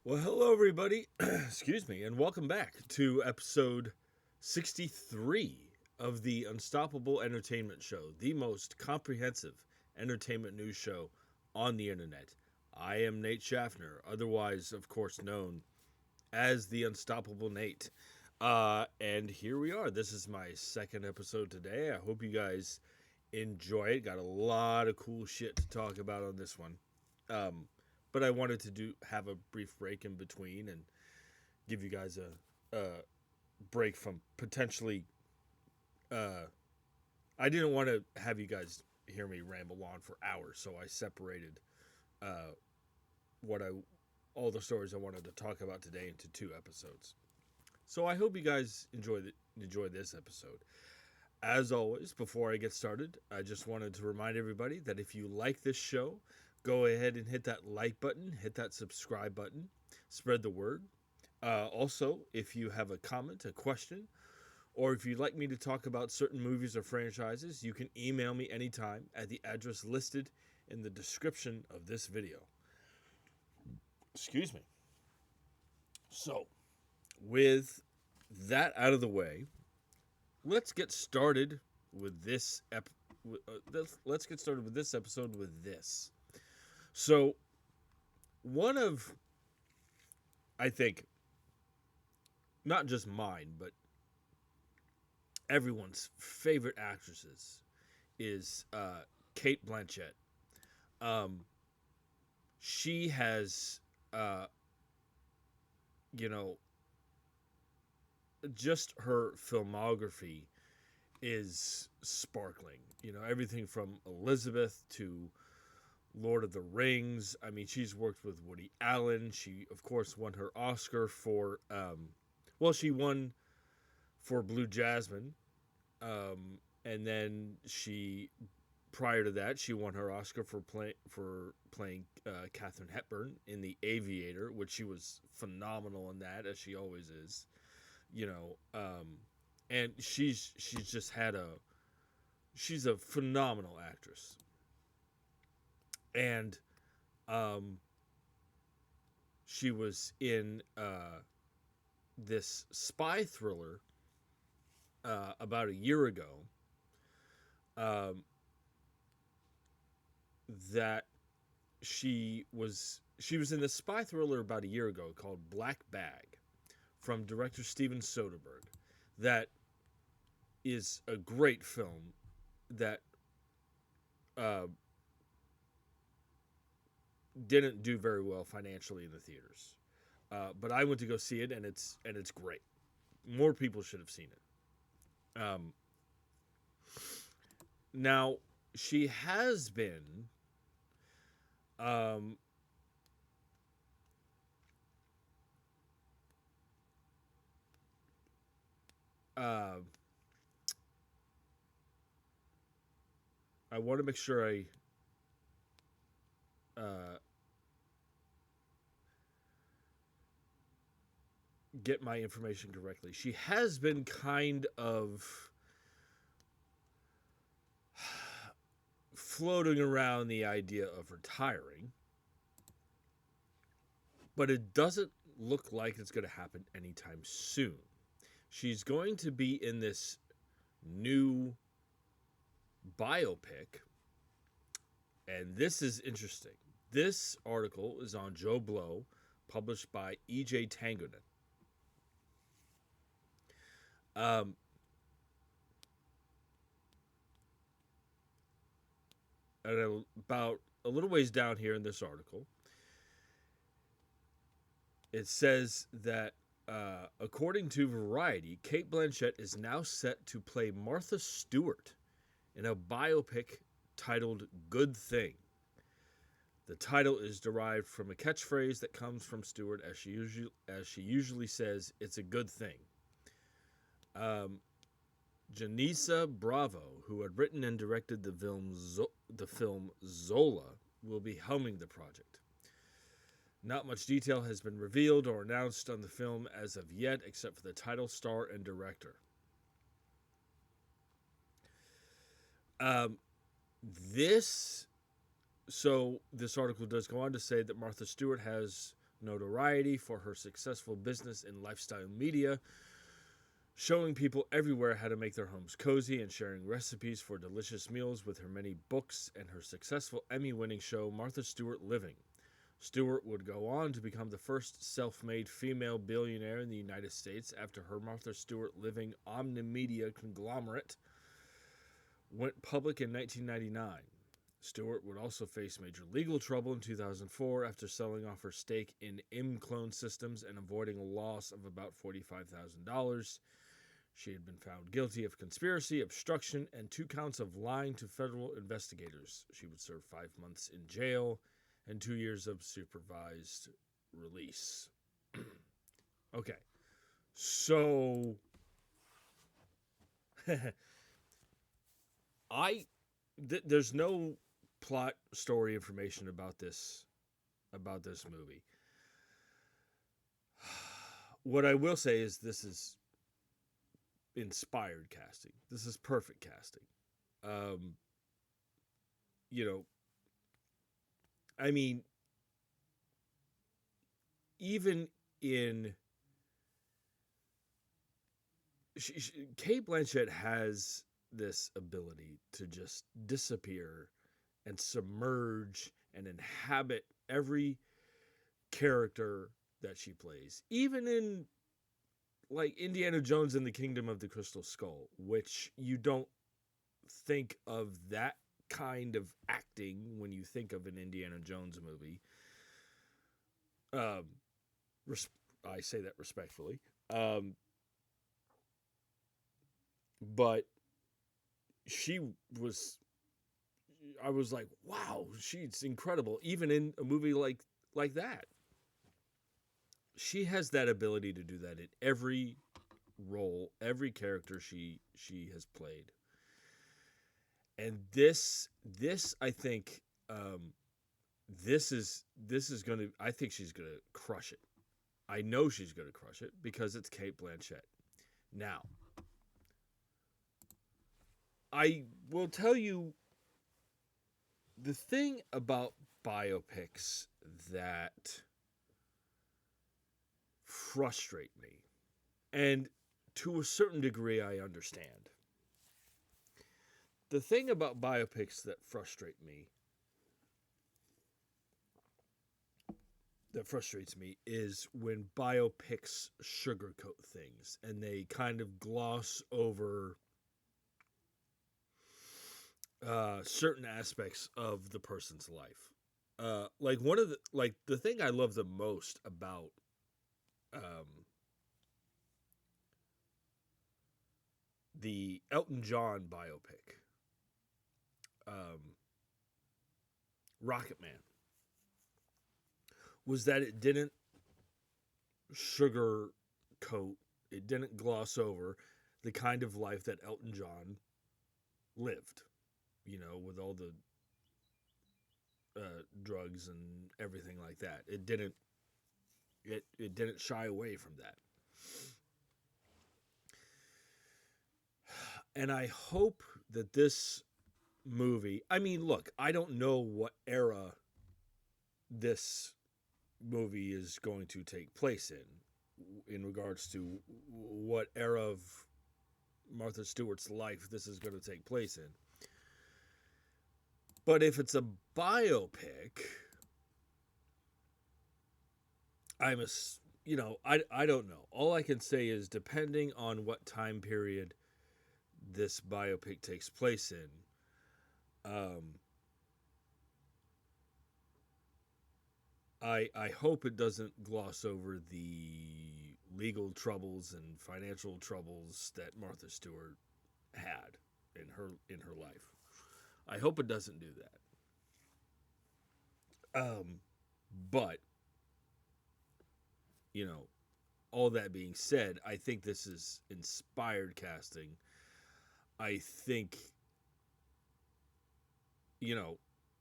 Well, hello, everybody. Excuse me, and welcome back to episode 63 of the Unstoppable Entertainment Show, the most comprehensive entertainment news show on the internet. I am Nate Schaffner, otherwise, of course, known as the Unstoppable Nate. And here we are. This is my second episode today. I hope you guys enjoy it. Got a lot of cool shit to talk about on this one. Um, but I wanted to have a brief break in between and give you guys a break from potentially. I didn't want to have you guys hear me ramble on for hours, so I separated uh, what I all the stories I wanted to talk about today into two episodes. So I hope you guys enjoy this episode. As always, before I get started, I just wanted to remind everybody that if you like this show, go ahead and hit that like button, hit that subscribe button, spread the word. Also, if you have a comment, a question, or if you'd like me to talk about certain movies or franchises, you can email me anytime at the address listed in the description of this video. Excuse me. So, with that out of the way, let's get started with this let's get started with this episode with this. So, one of, I think, not just mine, but everyone's favorite actresses is Kate Blanchett. Um, she has, uh, you know, just her filmography is sparkling. You know, everything from Elizabeth to Lord of the Rings. I mean, she's worked with Woody Allen. She, of course, won her Oscar for, she won for Blue Jasmine. And then prior to that, she won her Oscar for playing Katharine Hepburn in The Aviator, which she was phenomenal in that, as she always is. You know, and she's just she's a phenomenal actress. And she was in this spy thriller about a year ago um, that she was in this spy thriller about a year ago called Black Bag from director Steven Soderbergh. That is a great film that uh, didn't do very well financially in the theaters. But I went to go see it, and it's great. More people should have seen it. Now, she has been um, uh, I want to make sure I get my information correctly. She has been kind of floating around the idea of retiring, but it doesn't look like it's going to happen anytime soon. She's going to be in this new biopic, and this is interesting. This article is on Joe Blow, published by E.J. Tangonen. And about a little ways down here in this article, it says that according to Variety, Kate Blanchett is now set to play Martha Stewart in a biopic titled Good Thing. The title is derived from a catchphrase that comes from Stewart, as she usually says, "It's a good thing." Janissa Bravo, who had written and directed the film Zola, will be helming the project. Not much detail has been revealed or announced on the film as of yet, except for the title star and director. This article does go on to say that Martha Stewart has notoriety for her successful business in lifestyle media, showing people everywhere how to make their homes cozy and sharing recipes for delicious meals with her many books and her successful Emmy-winning show Martha Stewart Living. Stewart would go on to become the first self-made female billionaire in the United States after her Martha Stewart Living omnimedia conglomerate went public in 1999. Stewart would also face major legal trouble in 2004 after selling off her stake in ImClone Systems and avoiding a loss of about $45,000. She had been found guilty of conspiracy, obstruction, and 2 counts of lying to federal investigators. She would serve 5 months in jail and 2 years of supervised release. Okay, so there's no plot story information about this movie. What I will say is this is inspired casting. This is perfect casting. I mean, even in Cate Blanchett has this ability to just disappear and submerge and inhabit every character that she plays, even in like Indiana Jones and the Kingdom of the Crystal Skull, which you don't think of that kind of acting when you think of an Indiana Jones movie. I say that respectfully. But I was like, wow, she's incredible. Even in a movie like that. She has that ability to do that in every role, every character she has played. And this I think this is going to, I think she's going to crush it. I know she's going to crush it because it's Cate Blanchett. Now, I will tell you the thing about biopics that frustrate me, and to a certain degree I understand. The thing about biopics that frustrates me is when biopics sugarcoat things and they kind of gloss over certain aspects of the person's life. The thing I love the most about the Elton John biopic, Rocket Man, was that it didn't sugarcoat, it didn't gloss over the kind of life that Elton John lived, with all the drugs and everything like that. It didn't shy away from that. And I hope that this movie, I mean, look, I don't know what era this movie is going to take place in regards to what era of Martha Stewart's life this is going to take place in. But if it's a biopic, I don't know. All I can say is, depending on what time period this biopic takes place in, I hope it doesn't gloss over the legal troubles and financial troubles that Martha Stewart had in her life. I hope it doesn't do that. But all that being said, I think this is inspired casting. I think,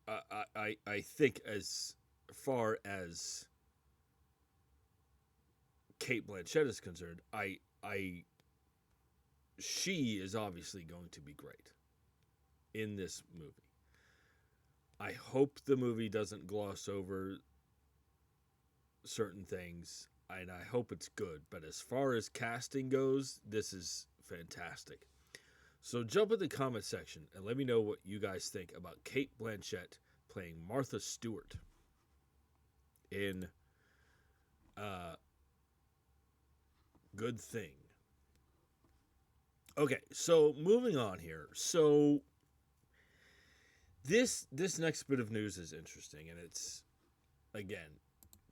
I think as far as Cate Blanchett is concerned, she is obviously going to be great in this movie. I hope the movie doesn't gloss over certain things, and I hope it's good. But as far as casting goes, this is fantastic. So jump in the comment section and let me know what you guys think about Cate Blanchett playing Martha Stewart in Good Thing. Okay, so moving on here. So this next bit of news is interesting, and it's, again,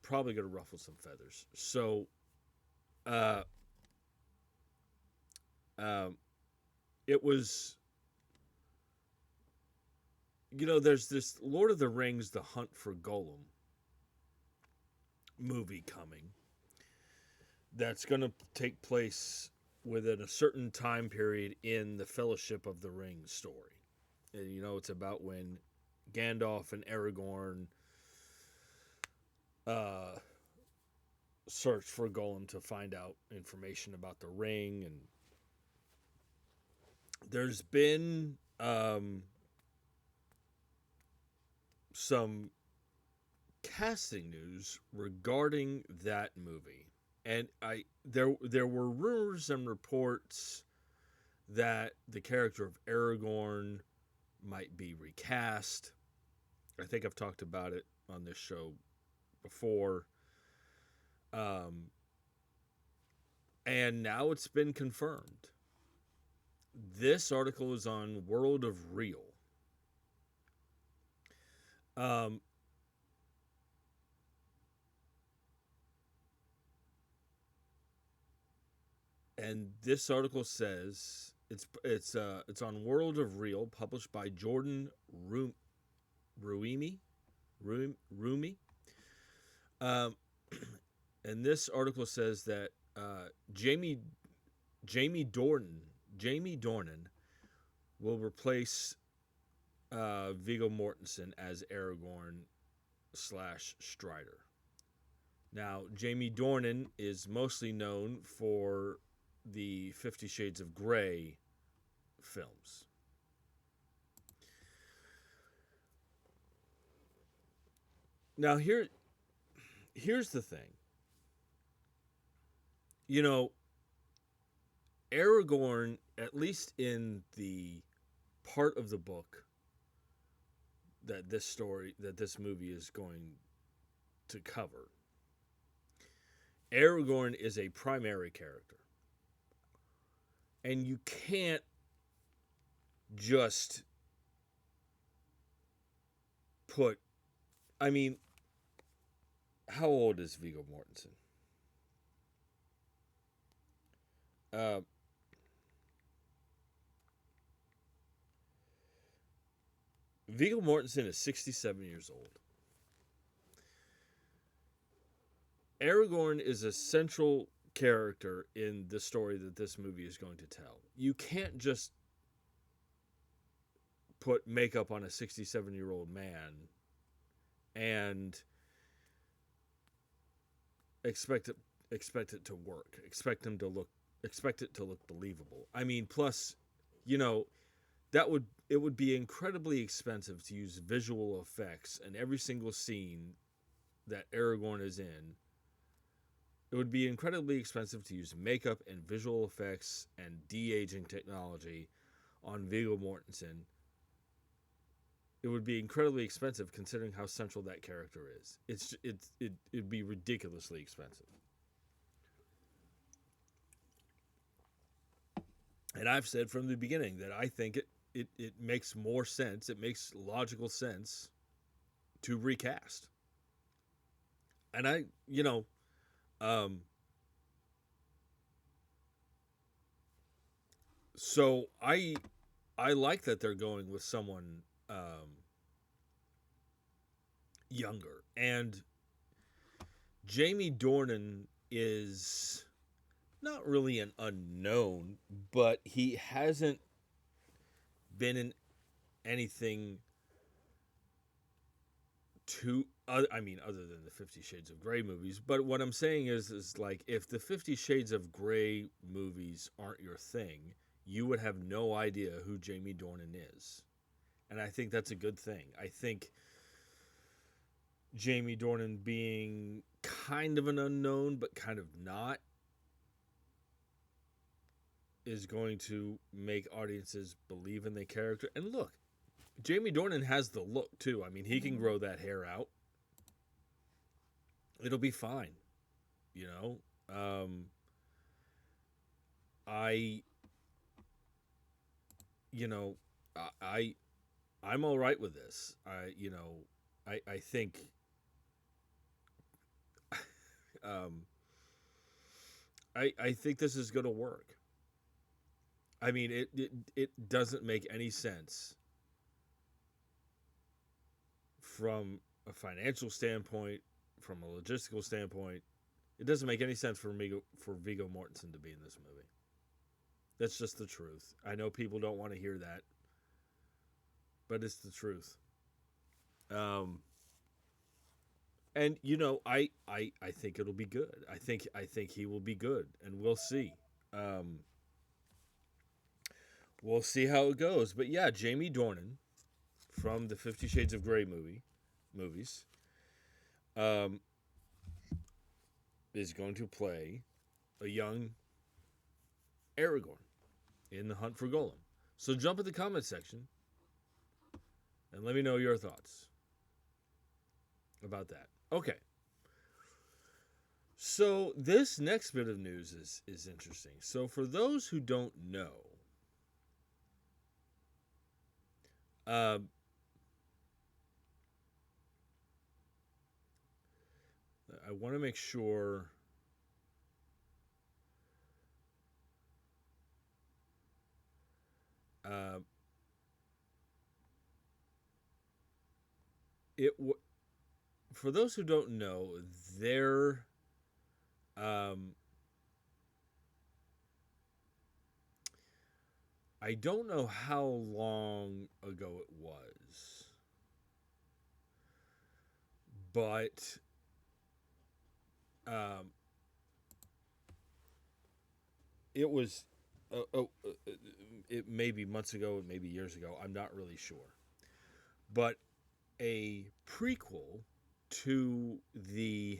probably going to ruffle some feathers. So, it was, there's this Lord of the Rings: The Hunt for Gollum movie coming that's going to take place within a certain time period in the Fellowship of the Ring story. And, it's about when Gandalf and Aragorn search for Gollum to find out information about the ring. And there's been some casting news regarding that movie. And there were rumors and reports that the character of Aragorn might be recast. I think I've talked about it on this show before. And now it's been confirmed. This article is on World of Real. And this article says it's on World of Real, published by Jordan Rumi. And this article says that Jamie Dornan will replace Viggo Mortensen as Aragorn / Strider. Now, Jamie Dornan is mostly known for the 50 Shades of Grey films. Now, here's the thing. Aragorn, at least in the part of the book that this movie is going to cover, Aragorn is a primary character. And you can't just put... I mean, how old is Viggo Mortensen? Viggo Mortensen is 67 years old. Aragorn is a central character in the story that this movie is going to tell. You can't just put makeup on a 67-year-old man and expect it to work. Expect it to look believable. I mean, plus, it would be incredibly expensive to use visual effects in every single scene that Aragorn is in. It would be incredibly expensive to use makeup and visual effects and de-aging technology on Viggo Mortensen. It would be incredibly expensive considering how central that character is. It'd be ridiculously expensive. And I've said from the beginning that I think it makes more sense. It makes logical sense to recast. And so I like that they're going with someone younger. And Jamie Dornan is not really an unknown, but he hasn't been in anything other than the 50 Shades of Grey movies. But what I'm saying is like, if the 50 Shades of Grey movies aren't your thing, you would have no idea who Jamie Dornan is. And I think that's a good thing. I think Jamie Dornan being kind of an unknown, but kind of not, is going to make audiences believe in the character. And look, Jamie Dornan has the look too. I mean, he can grow that hair out. It'll be fine, you know. I, you know, I'm all right with this. I think, I think this is going to work. I mean, it doesn't make any sense from a financial standpoint, from a logistical standpoint. It doesn't make any sense for Viggo Mortensen to be in this movie. That's just the truth. I know people don't want to hear that, but it's the truth. And you know, I think it'll be good. I think he will be good, and we'll see. We'll see how it goes. But yeah, Jamie Dornan from the 50 Shades of Grey movies is going to play a young Aragorn in The Hunt for Golem. So jump in the comment section and let me know your thoughts about that. Okay. So this next bit of news is interesting. So for those who don't know, I want to make sure for those who don't know, there I don't know how long ago it was, but it was it may be months ago, it may be years ago, I'm not really sure, but a prequel to the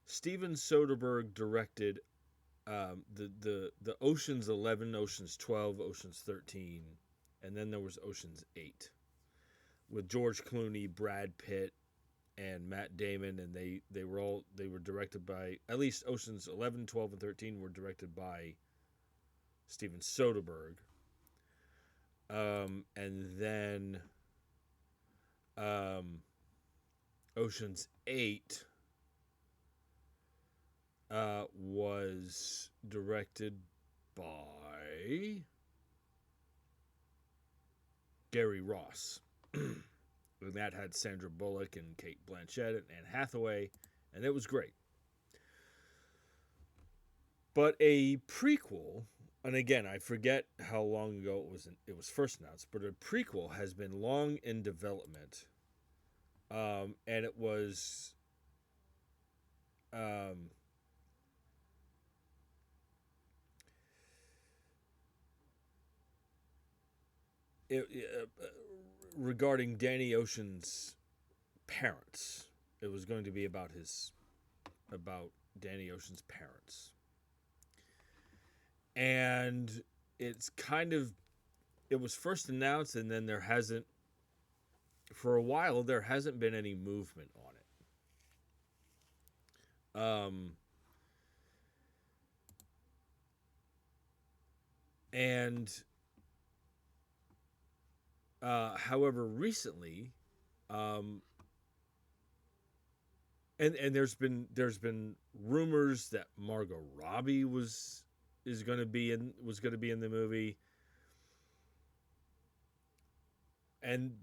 Steven Soderbergh directed the Ocean's 11, Ocean's 12, Ocean's 13, and then there was Ocean's 8 with George Clooney, Brad Pitt, and Matt Damon, and they were directed by, at least Ocean's 11, 12, and 13 were directed by Steven Soderbergh. And then Ocean's 8 was directed by Gary Ross. And that had Sandra Bullock and Kate Blanchett and Anne Hathaway, and it was great. But a prequel, and again, I forget how long ago it was first announced, but a prequel has been long in development, and it was regarding Danny Ocean's parents. It was going to be about Danny Ocean's parents. And it was first announced, and then for a while, there hasn't been any movement on it. However, recently, and there's been rumors that Margot Robbie was going to be in the movie, and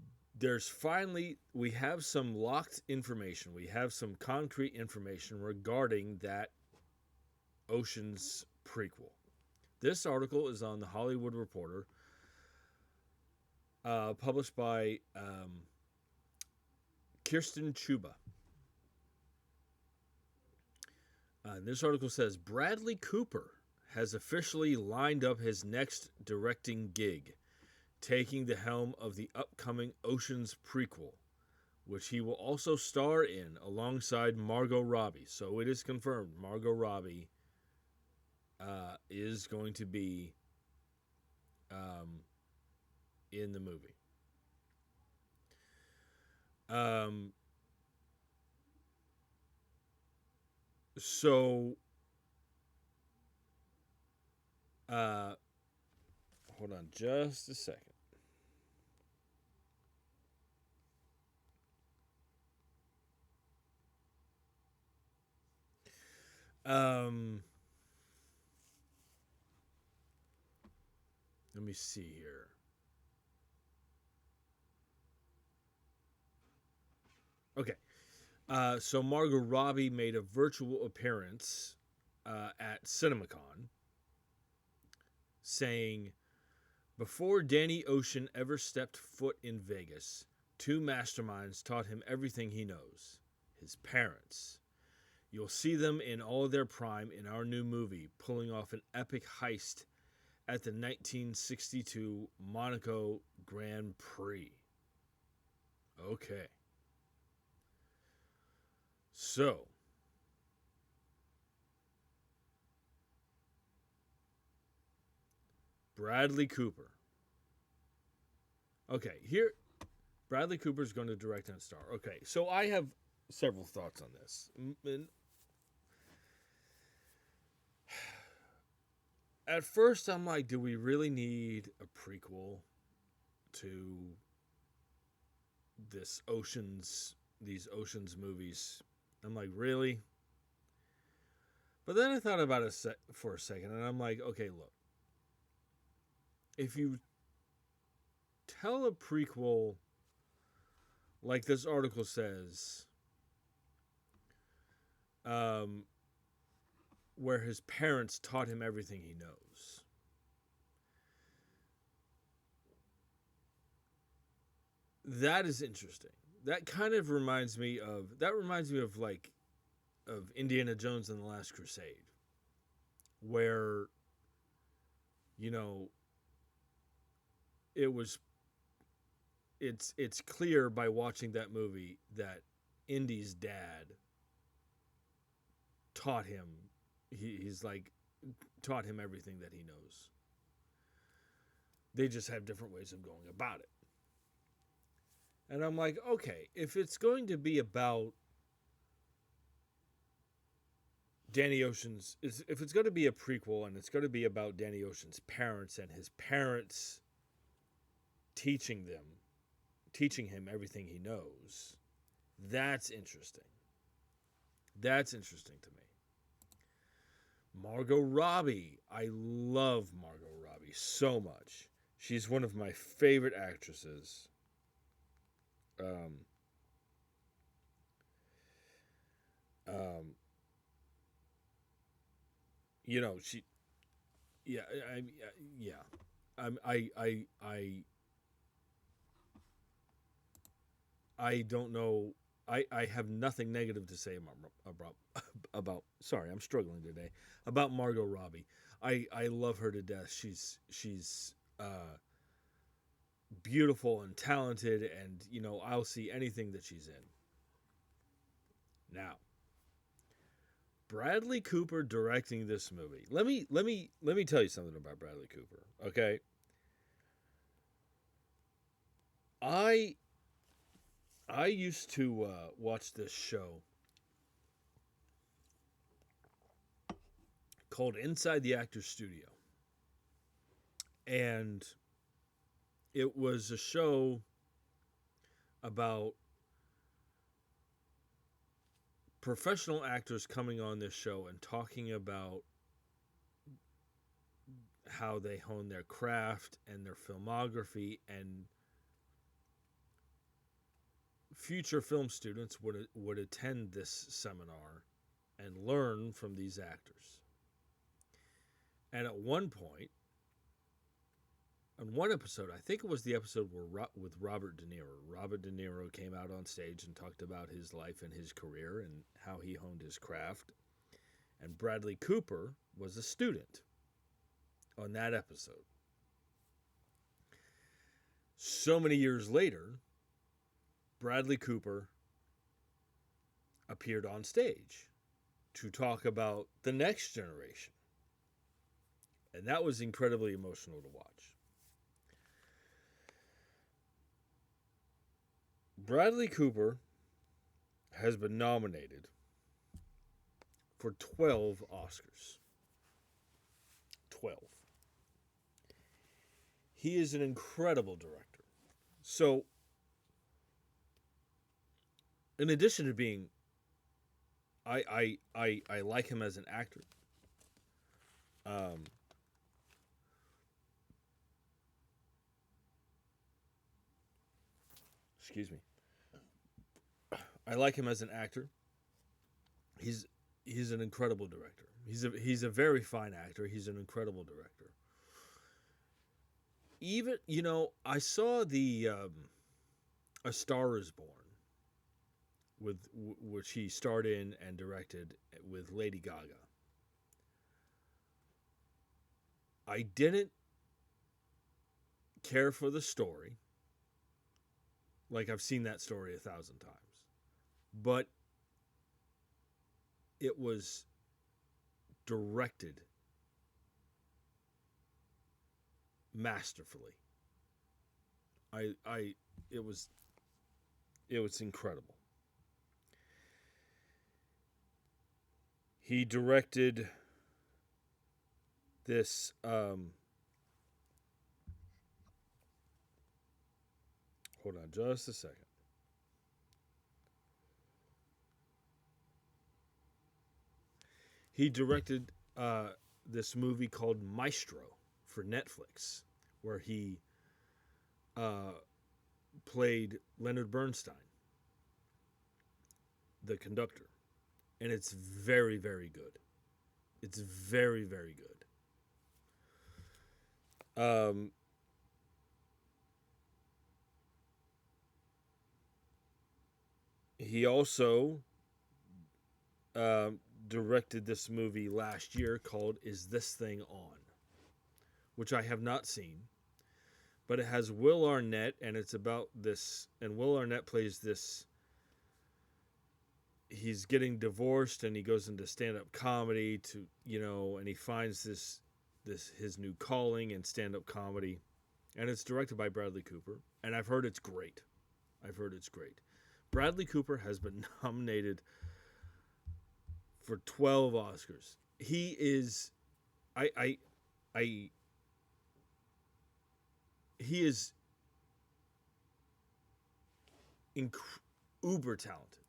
we have some locked information, we have some concrete information regarding that Ocean's prequel. This article is on The Hollywood Reporter. Published by Kirsten Chuba. This article says, Bradley Cooper has officially lined up his next directing gig, taking the helm of the upcoming Ocean's prequel, which he will also star in alongside Margot Robbie. So it is confirmed Margot Robbie is going to be in the movie. So hold on just a second. Let me see here. Okay. So Margot Robbie made a virtual appearance at CinemaCon saying, before Danny Ocean ever stepped foot in Vegas, two masterminds taught him everything he knows, his parents. You'll see them in all their prime in our new movie, pulling off an epic heist at the 1962 Monaco Grand Prix. Okay. So, Bradley Cooper. Okay, here, Bradley Cooper is going to direct and star. Okay, so I have several thoughts on this. At first, I'm like, do we really need a prequel to these Oceans movies? I'm like, really? But then I thought about it for a second, and I'm like, okay, look. If you tell a prequel, like this article says, where his parents taught him everything he knows, that is interesting. That kind of reminds me of Indiana Jones and the Last Crusade, where, you know, it's clear by watching that movie that Indy's dad taught him taught him everything that he knows. They just have different ways of going about it. And I'm like, okay, if it's going to be about Danny Ocean's, if it's going to be a prequel and it's going to be about Danny Ocean's parents and his parents teaching him everything he knows, that's interesting. That's interesting to me. Margot Robbie. I love Margot Robbie so much. She's one of my favorite actresses. You know, she, yeah, I don't know. I have nothing negative to say about. Sorry, I'm struggling today. About Margot Robbie. I love her to death. She's beautiful and talented, and you know, I'll see anything that she's in. Now, Bradley Cooper directing this movie. Let me tell you something about Bradley Cooper. Okay, I used to watch this show called Inside the Actors Studio. And it was a show about professional actors coming on this show and talking about how they hone their craft and their filmography, and future film students would attend this seminar and learn from these actors. And at one point, on one episode, I think it was the episode with Robert De Niro. Robert De Niro came out on stage and talked about his life and his career and how he honed his craft. And Bradley Cooper was a student on that episode. So many years later, Bradley Cooper appeared on stage to talk about the next generation. And that was incredibly emotional to watch. Bradley Cooper has been nominated for 12 Oscars. 12. He is an incredible director. So, in addition to being, I like him as an actor. Excuse me. I like him as an actor. He's an incredible director. He's a very fine actor. He's an incredible director. Even, I saw the A Star Is Born, which he starred in and directed with Lady Gaga. I didn't care for the story. Like, I've seen that story 1,000 times. But it was directed masterfully. It was incredible. He directed this hold on just a second. He directed this movie called Maestro for Netflix, where he played Leonard Bernstein, the conductor. And it's very, very good. It's very, very good. He also directed this movie last year called Is This Thing On?, which I have not seen. But it has Will Arnett, and it's about this, and Will Arnett plays this. He's getting divorced, and he goes into stand-up comedy to, and he finds this his new calling in stand-up comedy, and it's directed by Bradley Cooper, and I've heard it's great. Bradley Cooper has been nominated for 12 Oscars. He is, he is uber talented.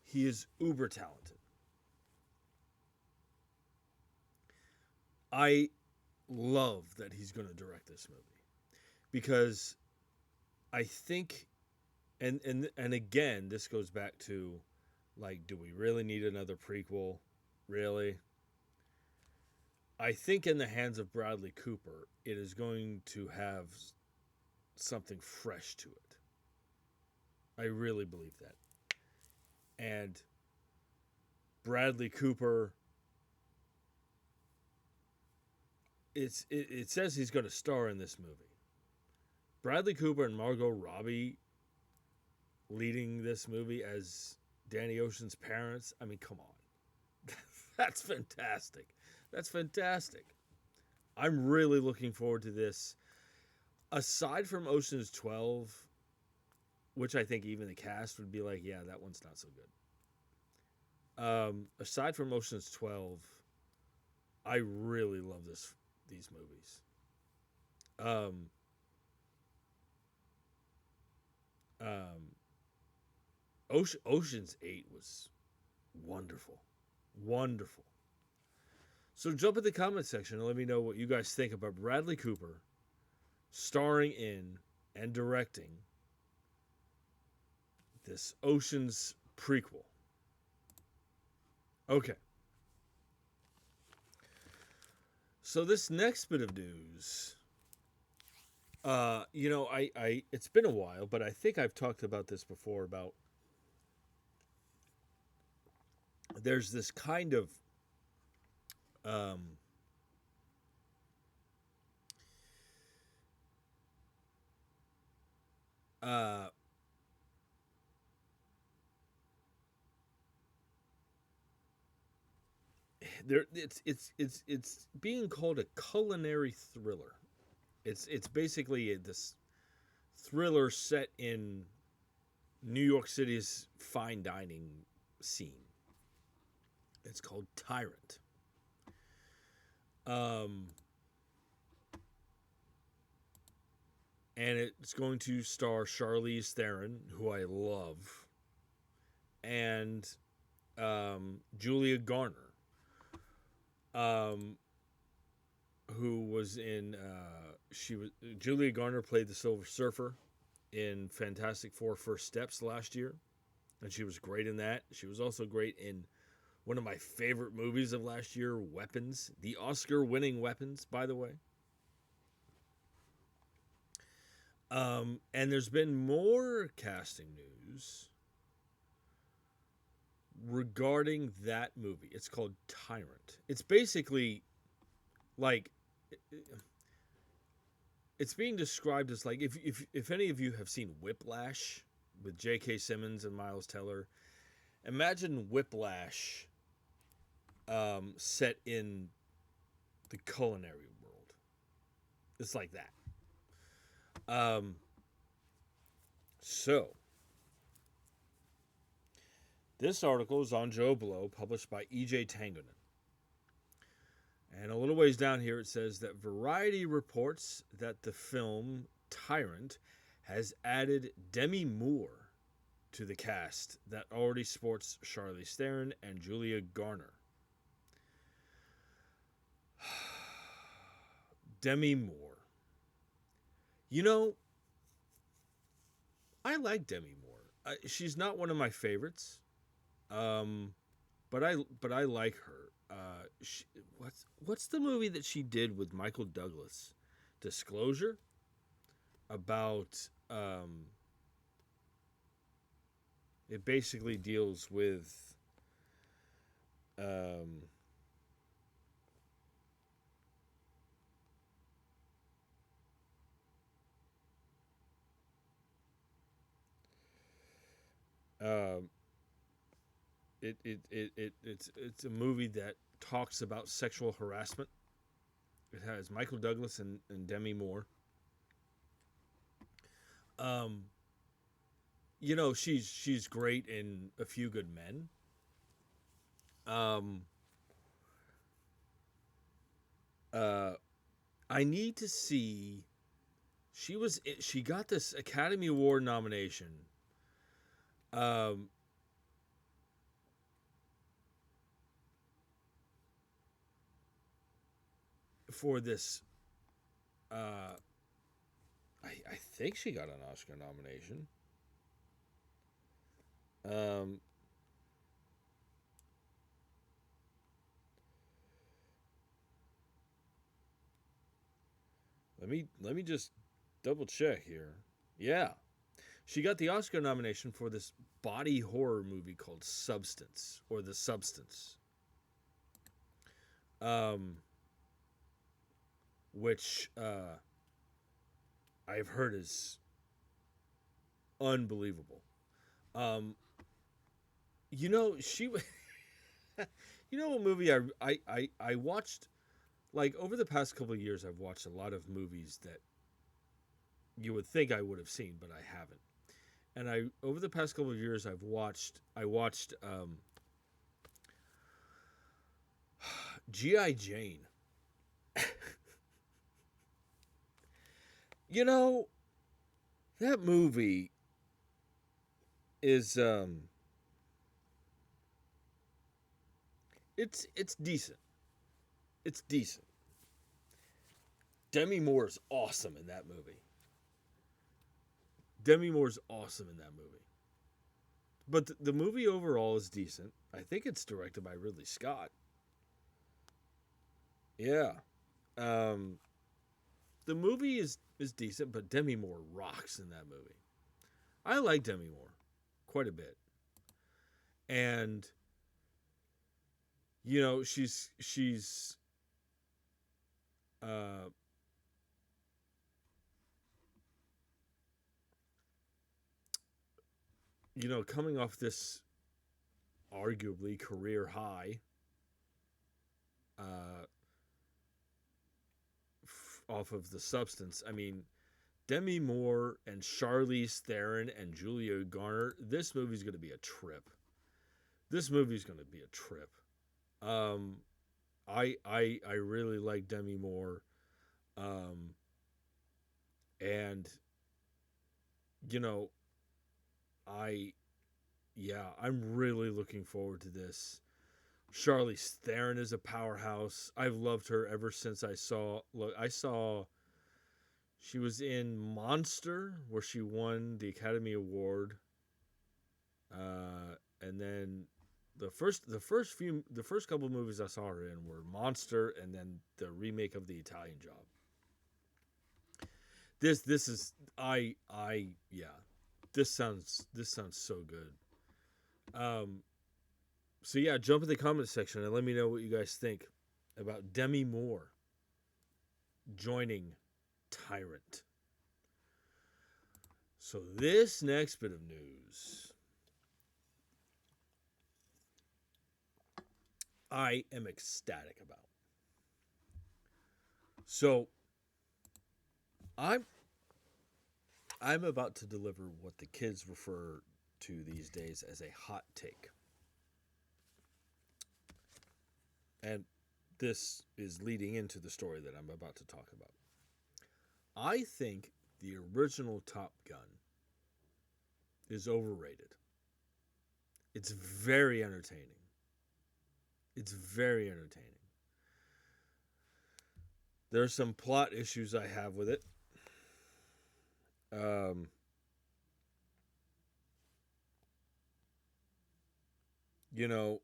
He is uber talented. I love that he's going to direct this movie because I think, and again, this goes back to, like, do we really need another prequel? Really? I think in the hands of Bradley Cooper, it is going to have something fresh to it. I really believe that. And Bradley Cooper, it says he's going to star in this movie. Bradley Cooper and Margot Robbie leading this movie as Danny Ocean's parents. I mean, come on. That's fantastic. That's fantastic. I'm really looking forward to this. Aside from Ocean's 12, which I think even the cast would be like, yeah, that one's not so good. Aside from Ocean's 12, I really love these movies. Ocean's 8 was wonderful. Wonderful. So jump in the comment section and let me know what you guys think about Bradley Cooper starring in and directing this Ocean's prequel. Okay. So this next bit of news, it's been a while, but I think I've talked about this before about there's this kind of it's being called a culinary thriller. It's basically this thriller set in New York City's fine dining scene. It's called Tyrant. Um, and it's going to star Charlize Theron, who I love, and Julia Garner, um, who was in. Julia Garner played the Silver Surfer in Fantastic Four: First Steps last year, and she was great in that. She was also great in one of my favorite movies of last year, Weapons, the Oscar-winning Weapons, by the way. And there's been more casting news regarding that movie. It's called Tyrant. It's basically like it's being described as like if any of you have seen Whiplash with J.K. Simmons and Miles Teller, imagine Whiplash set in the culinary world. It's like that. So this article is on Joe Blow, published by E.J. Tangonen. And a little ways down here it says that Variety reports that the film Tyrant has added Demi Moore to the cast that already sports Charlize Theron and Julia Garner. Demi Moore. You know, I like Demi Moore. She's not one of my favorites, but I like her. What's the movie that she did with Michael Douglas? Disclosure? About it basically deals with it's a movie that talks about sexual harassment. It has Michael Douglas and Demi Moore. You know, she's great in A Few Good Men. I need to see. She got this Academy Award nomination. For this, I think she got an Oscar nomination. Let me just double check here. Yeah, she got the Oscar nomination for this body horror movie called Substance or The Substance. Which I've heard is unbelievable. You know, she you know a movie I watched, like, over the past couple of years. I've watched a lot of movies that you would think I would have seen, but I haven't. And over the past couple of years I watched G.I. Jane. You know, that movie is it's decent. It's decent. Demi Moore is awesome in that movie. Demi Moore's awesome in that movie. But the movie overall is decent. I think it's directed by Ridley Scott. Yeah. The movie is decent, but Demi Moore rocks in that movie. I like Demi Moore quite a bit. And you know, she's you know, coming off this arguably career high uh, off of the substance. I mean, Demi Moore and Charlize Theron and Julia Garner. This movie's going to be a trip. This movie's going to be a trip. I really like Demi Moore, um, and you know, I I'm really looking forward to this. Charlize Theron is a powerhouse. I've loved her ever since I saw she was in Monster where she won the Academy Award. And then the first couple movies I saw her in were Monster and then the remake of The Italian Job. This is I yeah. This sounds so good. So yeah, jump in the comment section and let me know what you guys think about Demi Moore joining Tyrant. So this next bit of news, I am ecstatic about. So I'm about to deliver what the kids refer to these days as a hot take. And this is leading into the story that I'm about to talk about. I think the original Top Gun is overrated. It's very entertaining. It's very entertaining. There's some plot issues I have with it. You know,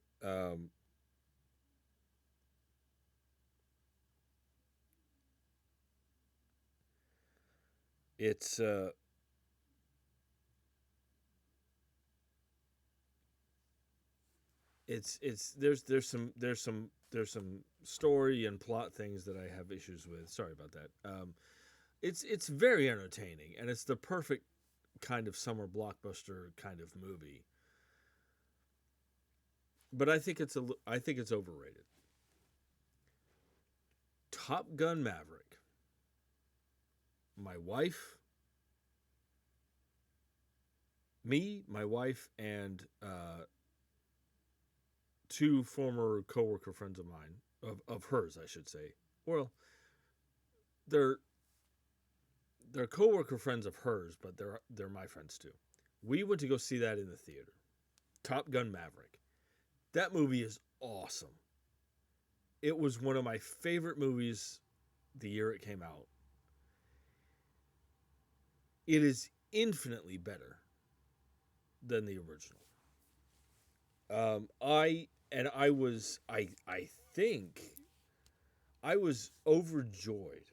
it's there's some story and plot things that I have issues with. Sorry about that. It's very entertaining and it's the perfect kind of summer blockbuster kind of movie. But I think it's overrated. Top Gun Maverick. My wife, my wife, and two former coworker friends of mine, of hers, I should say. Well, they're coworker friends of hers, but they're my friends too. We went to go see that in the theater. Top Gun Maverick. That movie is awesome. It was one of my favorite movies the year it came out. It is infinitely better than the original. I think I was overjoyed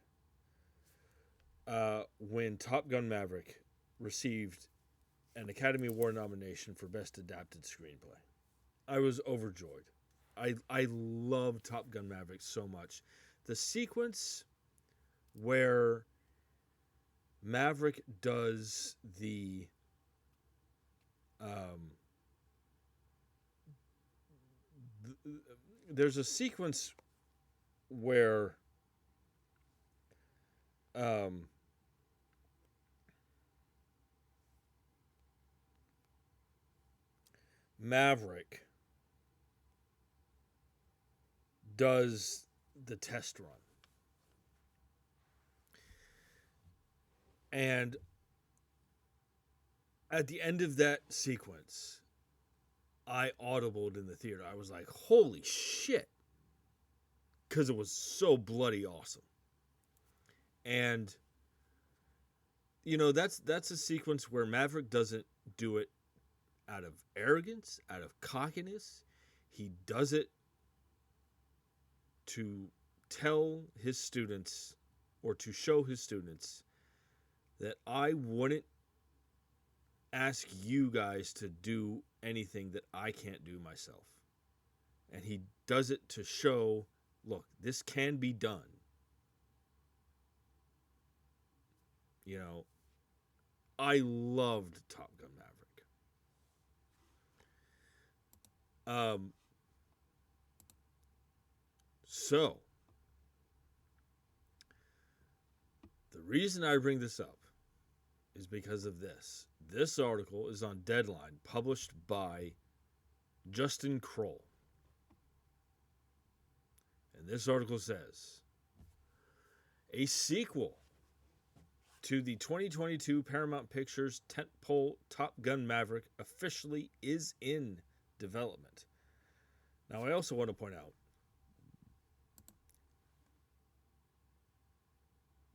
when Top Gun Maverick received an Academy Award nomination for Best Adapted Screenplay. I was overjoyed. I love Top Gun Maverick so much. The sequence where Maverick does there's a sequence where Maverick does the test run. And at the end of that sequence, I audibled in the theater. I was like, holy shit. Because it was so bloody awesome. And, you know, that's a sequence where Maverick doesn't do it out of arrogance, out of cockiness. He does it to tell his students or to show his students that I wouldn't ask you guys to do anything that I can't do myself. And he does it to show, look, this can be done. You know, I loved Top Gun Maverick. So, the reason I bring this up is because of this. This article is on Deadline, published by Justin Kroll. And this article says, a sequel to the 2022 Paramount Pictures tentpole Top Gun Maverick officially is in development. Now, I also want to point out,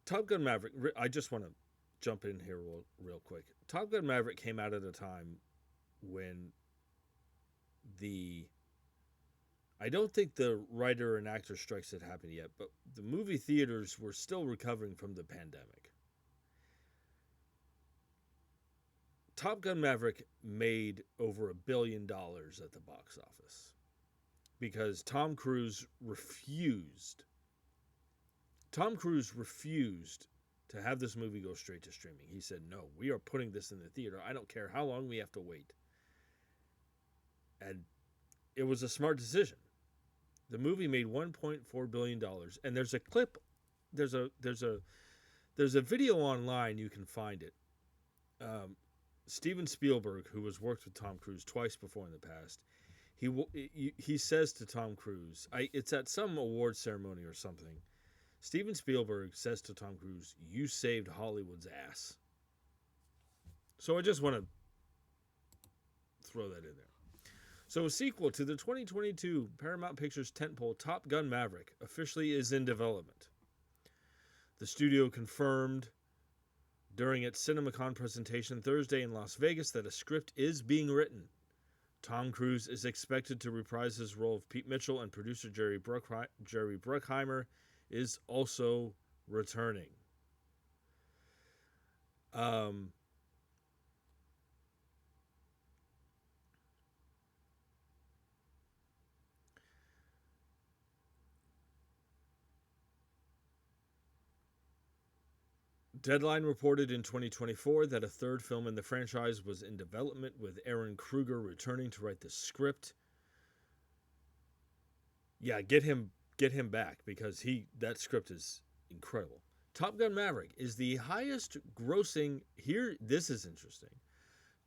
Top Gun Maverick, I just want to jump in here real quick. Top Gun Maverick came out at a time when I don't think the writer and actor strikes had happened yet, but the movie theaters were still recovering from the pandemic. Top Gun Maverick made over $1 billion at the box office because Tom Cruise refused to have this movie go straight to streaming. He said, no, we are putting this in the theater. I don't care how long we have to wait. And it was a smart decision. The movie made $1.4 billion. And there's a clip, there's a video online, you can find it. Steven Spielberg, who has worked with Tom Cruise twice before in the past, he says to Tom Cruise, it's at some award ceremony or something, Steven Spielberg says to Tom Cruise, you saved Hollywood's ass. So I just want to throw that in there. So a sequel to the 2022 Paramount Pictures tentpole Top Gun Maverick officially is in development. The studio confirmed during its CinemaCon presentation Thursday in Las Vegas that a script is being written. Tom Cruise is expected to reprise his role of Pete Mitchell, and producer Jerry Bruckheimer is also returning. Deadline reported in 2024 that a third film in the franchise was in development, with Aaron Kruger returning to write the script. Yeah, get him back, because that script is incredible. Top Gun Maverick is the highest grossing this is interesting.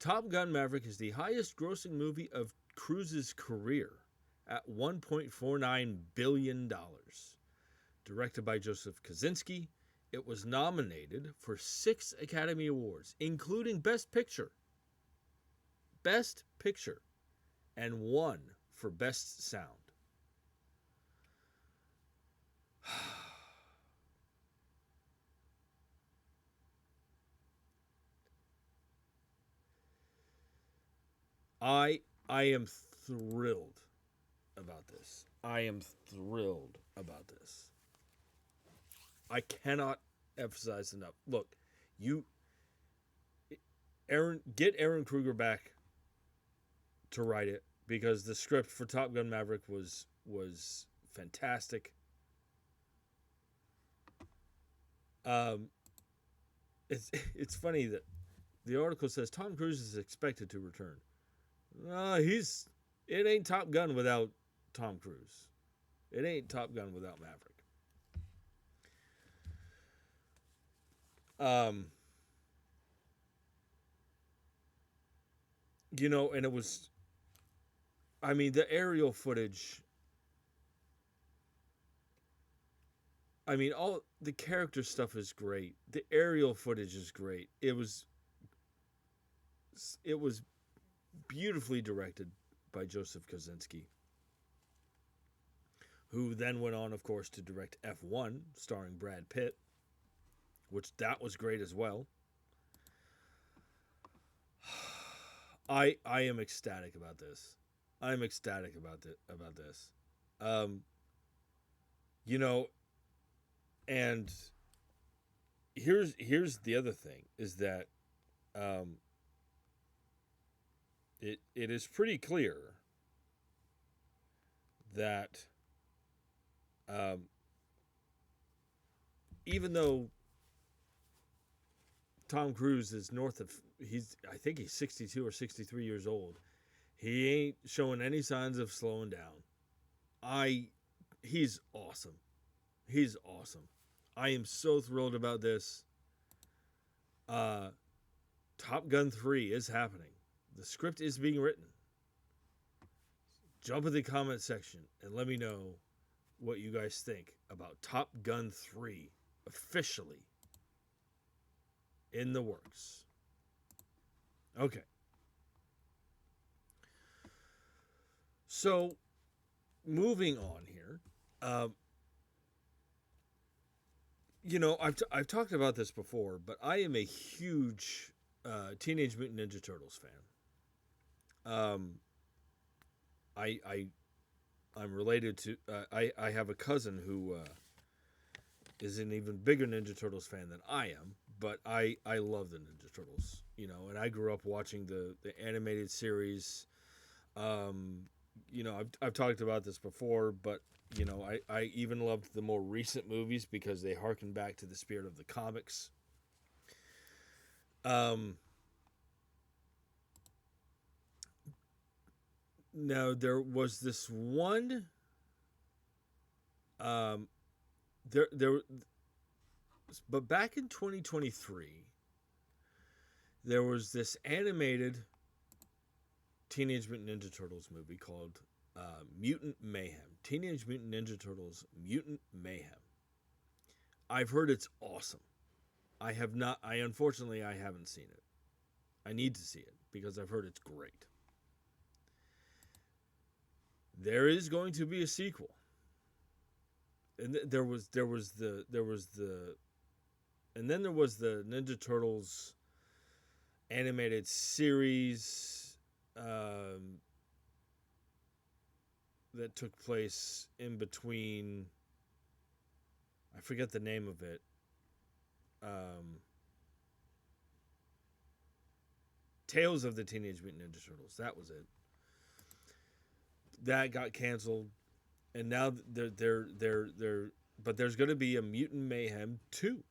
Top Gun Maverick is the highest grossing movie of Cruise's career at $1.49 billion. Directed by Joseph Kosinski, it was nominated for 6 Academy Awards, including Best Picture, and 1 for Best Sound. I am thrilled about this. I cannot emphasize enough. Look, get Aaron Kruger back to write it, because the script for Top Gun Maverick was fantastic. It's funny that the article says Tom Cruise is expected to return. It ain't Top Gun without Tom Cruise. It ain't Top Gun without Maverick. And it was, the aerial footage, all the character stuff is great. The aerial footage is great. It was beautifully directed by Joseph Kosinski, who then went on, of course, to direct F1, starring Brad Pitt, which that was great as well. I am ecstatic about this. I'm ecstatic about this. And here's the other thing, is that it is pretty clear that even though Tom Cruise is I think he's 62 or 63 years old, he ain't showing any signs of slowing down. I he's awesome. He's awesome. I am so thrilled about this. Uh, Top Gun 3 is happening. The script is being written. Jump in the comment section and let me know what you guys think about Top Gun 3 officially in the works. Okay. So, moving on here. I've talked about this before, but I am a huge Teenage Mutant Ninja Turtles fan. I'm related to. I have a cousin who is an even bigger Ninja Turtles fan than I am, but I love the Ninja Turtles. And I grew up watching the animated series. I've talked about this before, but I even loved the more recent movies because they harken back to the spirit of the comics. Now there was this one. But back in 2023, there was this animated Teenage Mutant Ninja Turtles movie called Mutant Mayhem. Teenage Mutant Ninja Turtles Mutant Mayhem. I've heard it's awesome. I unfortunately I haven't seen it. I need to see it because I've heard it's great. There is going to be a sequel. And there was the Ninja Turtles animated series that took place in between. I forget the name of it. Tales of the Teenage Mutant Ninja Turtles. That was it. That got canceled, and now but there's going to be a Mutant Mayhem 2.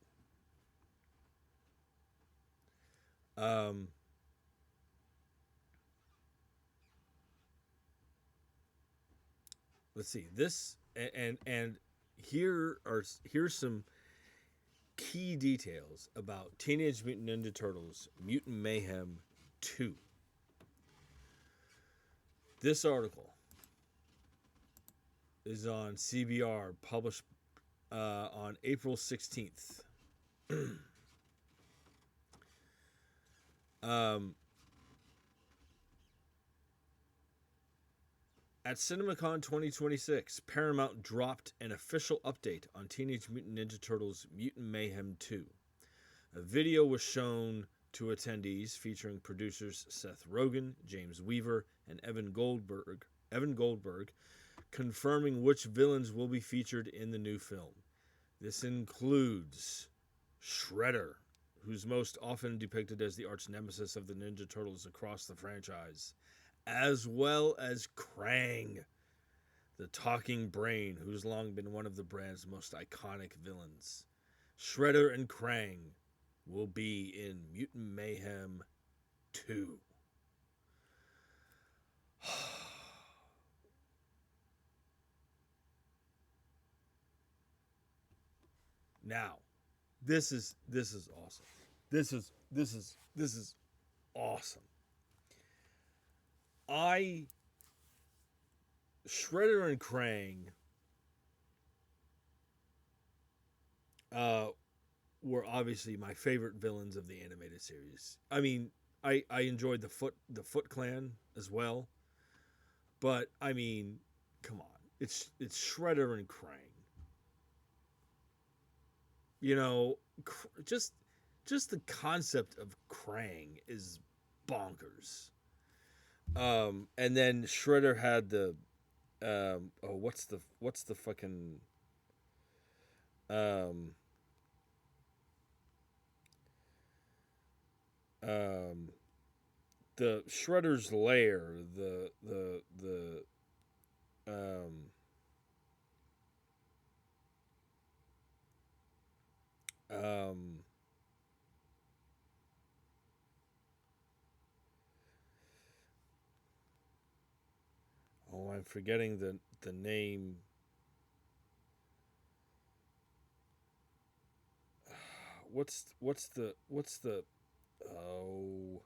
Let's see this, and here's some key details about Teenage Mutant Ninja Turtles Mutant Mayhem 2. This article is on CBR, published on April 16th. At CinemaCon 2026, Paramount dropped an official update on Teenage Mutant Ninja Turtles Mutant Mayhem 2. A video was shown to attendees featuring producers Seth Rogen, James Weaver, and Evan Goldberg, confirming which villains will be featured in the new film. This includes Shredder, who's most often depicted as the arch nemesis of the Ninja Turtles across the franchise, as well as Krang, the talking brain, who's long been one of the brand's most iconic villains. Shredder and Krang will be in Mutant Mayhem 2. Now, this is awesome. This is awesome. Shredder and Krang were obviously my favorite villains of the animated series. I mean, I enjoyed the Foot Clan as well, but I mean, come on, it's Shredder and Krang. Just the concept of Krang is bonkers. And then Shredder had the what's the fucking the Shredder's lair, I'm forgetting the name what's the oh,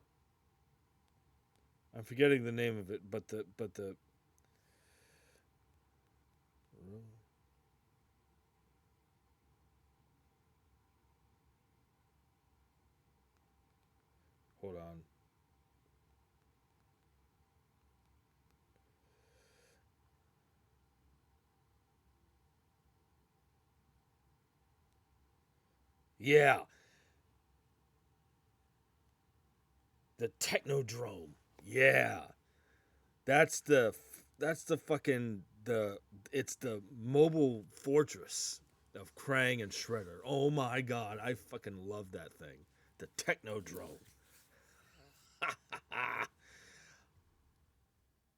I'm forgetting the name of it, but the hold on. Yeah, the Technodrome. Yeah, that's the fucking the it's the mobile fortress of Krang and Shredder. Oh my god, I fucking love that thing. The Technodrome.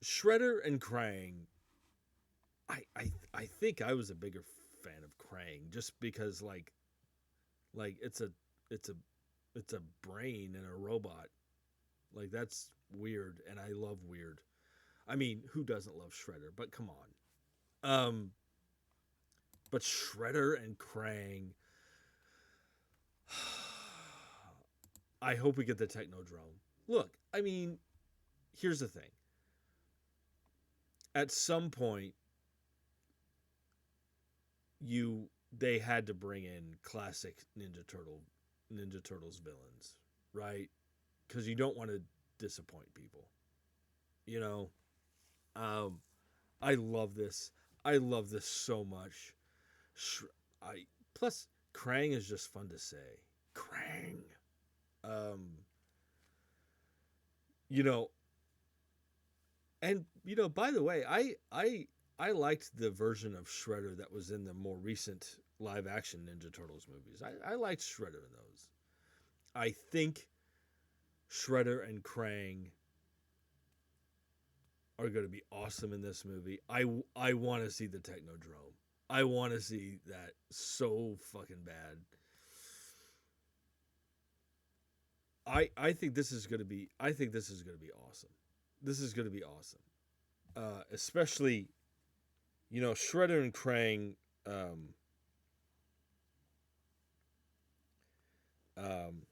Shredder and Krang. I think I was a bigger fan of Krang just because like it's a it's a brain in a robot. Like that's weird and I love weird. I mean, who doesn't love Shredder? But come on. But Shredder and Krang. I hope we get the Technodrome. Look, I mean, here's the thing. At some point, you they had to bring in classic Ninja Turtles villains, right? Because you don't want to disappoint people. You know, um, I love this. I love this so much. Sh- I plus Krang is just fun to say. Krang. Um, you know, and by the way, I liked the version of Shredder that was in the more recent live action Ninja Turtles movies. I liked Shredder in those. I think Shredder and Krang are going to be awesome in this movie. I want to see the Technodrome. I want to see that so fucking bad. I think this is going to be awesome. This is going to be awesome. Especially Shredder and Krang um um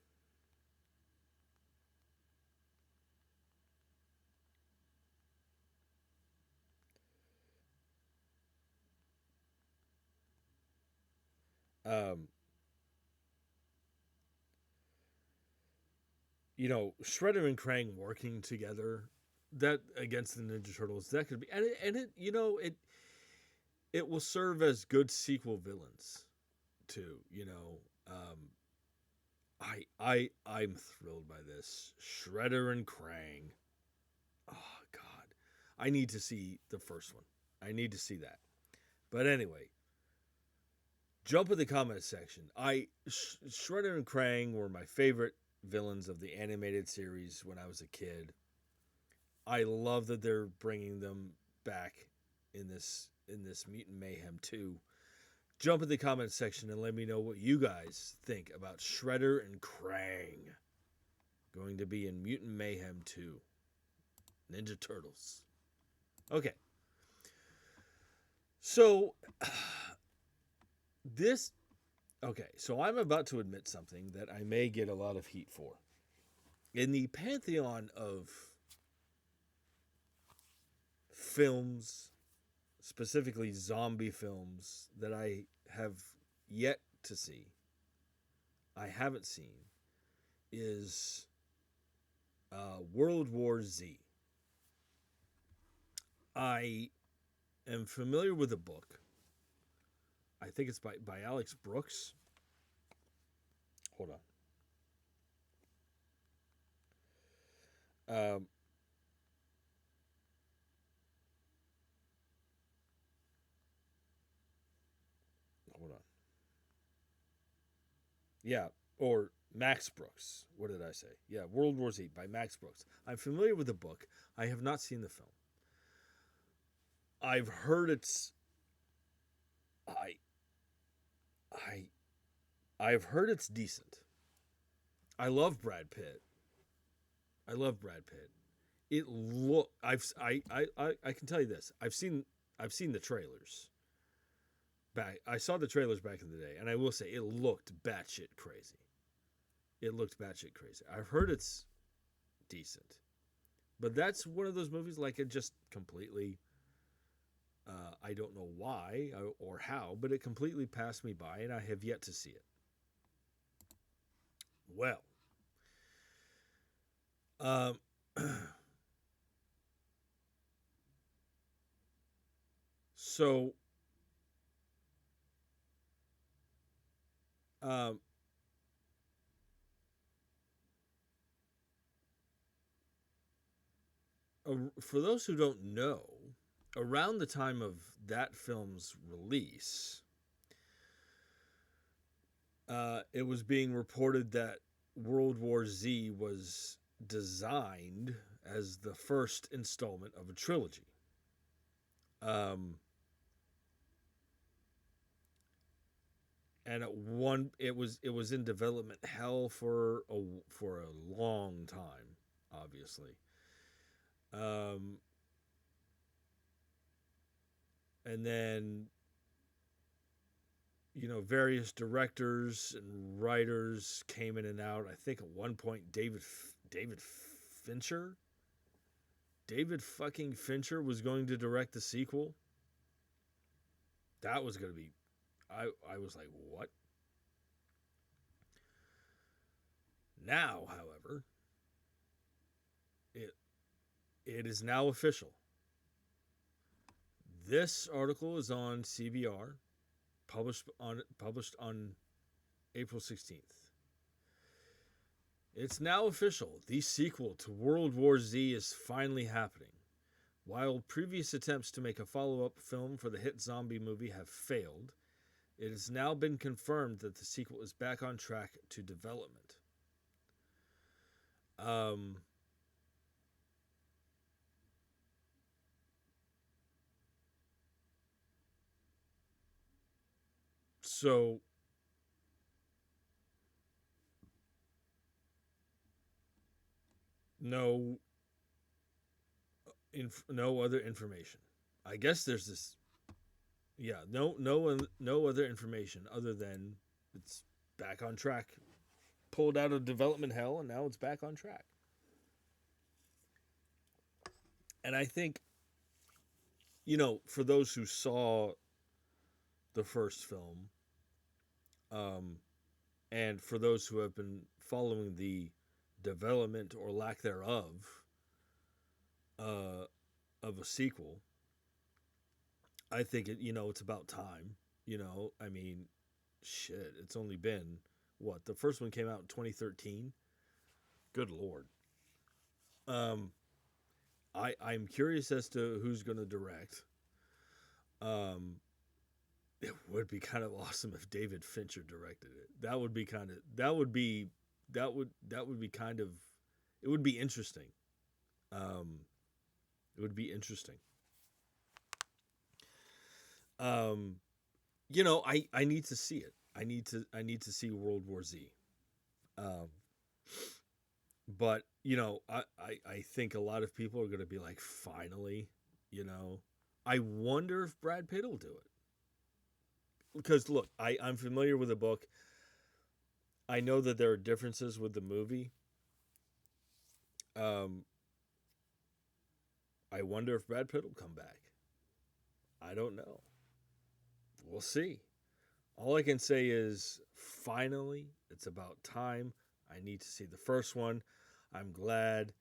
um Shredder and Krang working together that against the Ninja Turtles, that could be, and it will serve as good sequel villains too. I'm thrilled by this Shredder and Krang. Oh God, I need to see the first one. I need to see that. But anyway, jump in the comment section. Shredder and Krang were my favorite villains of the animated series when I was a kid. I love that they're bringing them back in this Mutant Mayhem 2. Jump in the comment section and let me know what you guys think about Shredder and Krang going to be in Mutant Mayhem 2. Ninja Turtles. Okay. So this okay, so I'm about to admit something that I may get a lot of heat for. In the pantheon of films, specifically zombie films that I have yet to see, I haven't seen, is World War Z. I am familiar with the book. I think it's by Alex Brooks. Hold on. Hold on. Yeah, or Max Brooks. What did I say? Yeah, World War Z by Max Brooks. I'm familiar with the book. I have not seen the film. I've heard it's I I I've heard it's decent. I love Brad Pitt. I love Brad Pitt. It I can tell you this. I've seen the trailers. back. I saw the trailers back in the day, and I will say it looked batshit crazy. It looked batshit crazy. I've heard it's decent, but that's one of those movies like it just completely. I don't know why or how, but it completely passed me by, and I have yet to see it. Well, um, so um, for those who don't know, around the time of that film's release, it was being reported that World War Z was designed as the first installment of a trilogy. Um, and it was in development hell for a long time, obviously. Um, and then various directors and writers came in and out. I think at one point David Fincher, David fucking Fincher was going to direct the sequel. That was going to be. I was like, what? Now, however, it it is now official. This article is on CBR, published on April 16th. It's now official. The sequel to World War Z is finally happening. While previous attempts to make a follow-up film for the hit zombie movie have failed, it has now been confirmed that the sequel is back on track to development. Um, so no, no other information. I guess there's this. Yeah, no other information other than it's back on track. Pulled out of development hell, and now it's back on track. And I think, for those who saw the first film, um, and for those who have been following the development or lack thereof uh, of a sequel, I think it's about time. I mean, shit, it's only been what, the first one came out in 2013. Good lord. Um, I'm curious as to who's going to direct. Um, it would be kind of awesome if David Fincher directed it. That would be kind of that would be kind of it would be interesting. Um, it would be interesting. Um, I need to see it. I need to see World War Z. Um, but I think a lot of people are going to be like, finally, I wonder if Brad Pitt will do it. Because look, I'm familiar with the book. I know that there are differences with the movie. Um, I wonder if Brad Pitt will come back. I don't know. We'll see. All I can say is, finally, it's about time. I need to see the first one. I'm glad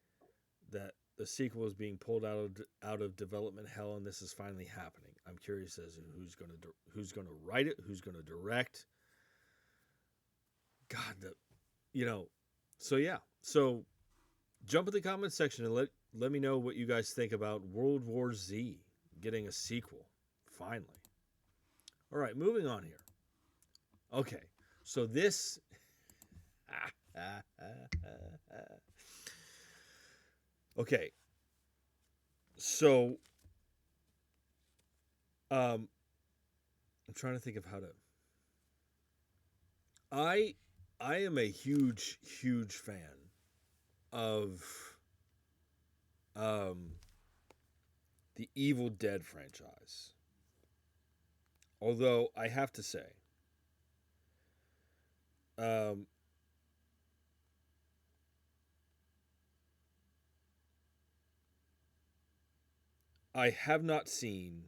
that the sequel is being pulled out of development hell, and this is finally happening. I'm curious as to who's going to write it, who's going to direct. God, So yeah, so jump in the comments section and let me know what you guys think about World War Z getting a sequel finally. All right, moving on here. Okay, so this. Okay, so I'm trying to think of how to. I I am a huge fan of um the Evil Dead franchise. Although I have to say, um, I have not seen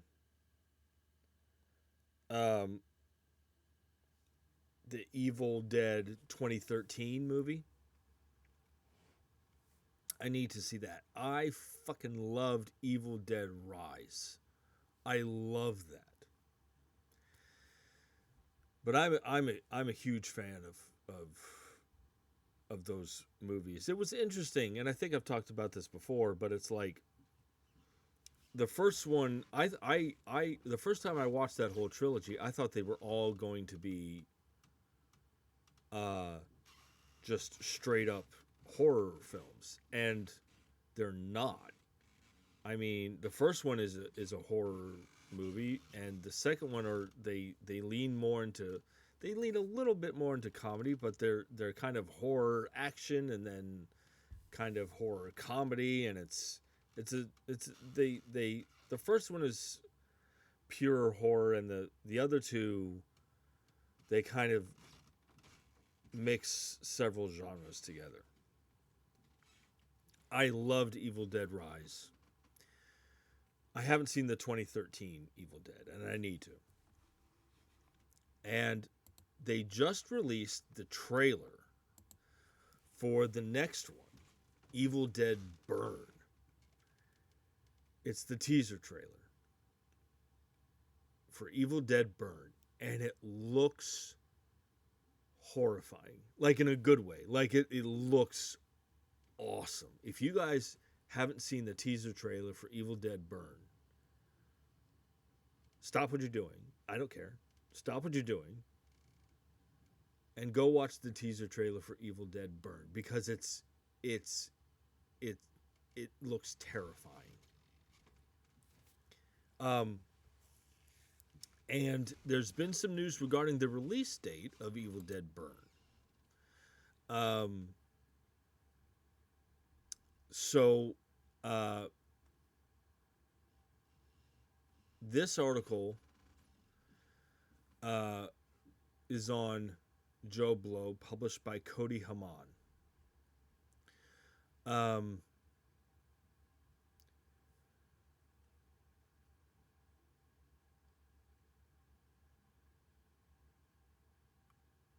um, the Evil Dead 2013 movie. I need to see that. I fucking loved Evil Dead Rise. I love that. But I'm a huge fan of those movies. It was interesting, and I think I've talked about this before, but it's like the first one. I the first time I watched that whole trilogy, I thought they were all going to be uh, just straight up horror films, and they're not. I mean, the first one is a horror movie, and the second one are they lean more into they lean a little bit more into comedy, but they're kind of horror action and then kind of horror comedy, and it's they the first one is pure horror, and the other two they kind of mix several genres together. I loved Evil Dead Rise. I haven't seen the 2013 Evil Dead, and I need to. And they just released the trailer for the next one, Evil Dead Burn. It's the teaser trailer for Evil Dead Burn, and it looks horrifying, like in a good way. Like it looks awesome. If you guys haven't seen the teaser trailer for Evil Dead Burn, stop what you're doing. I don't care. Stop what you're doing and go watch the teaser trailer for Evil Dead Burn, because it's it it looks terrifying. And there's been some news regarding the release date of Evil Dead Burn. Um, so this article is on Joe Blow, published by Cody Haman.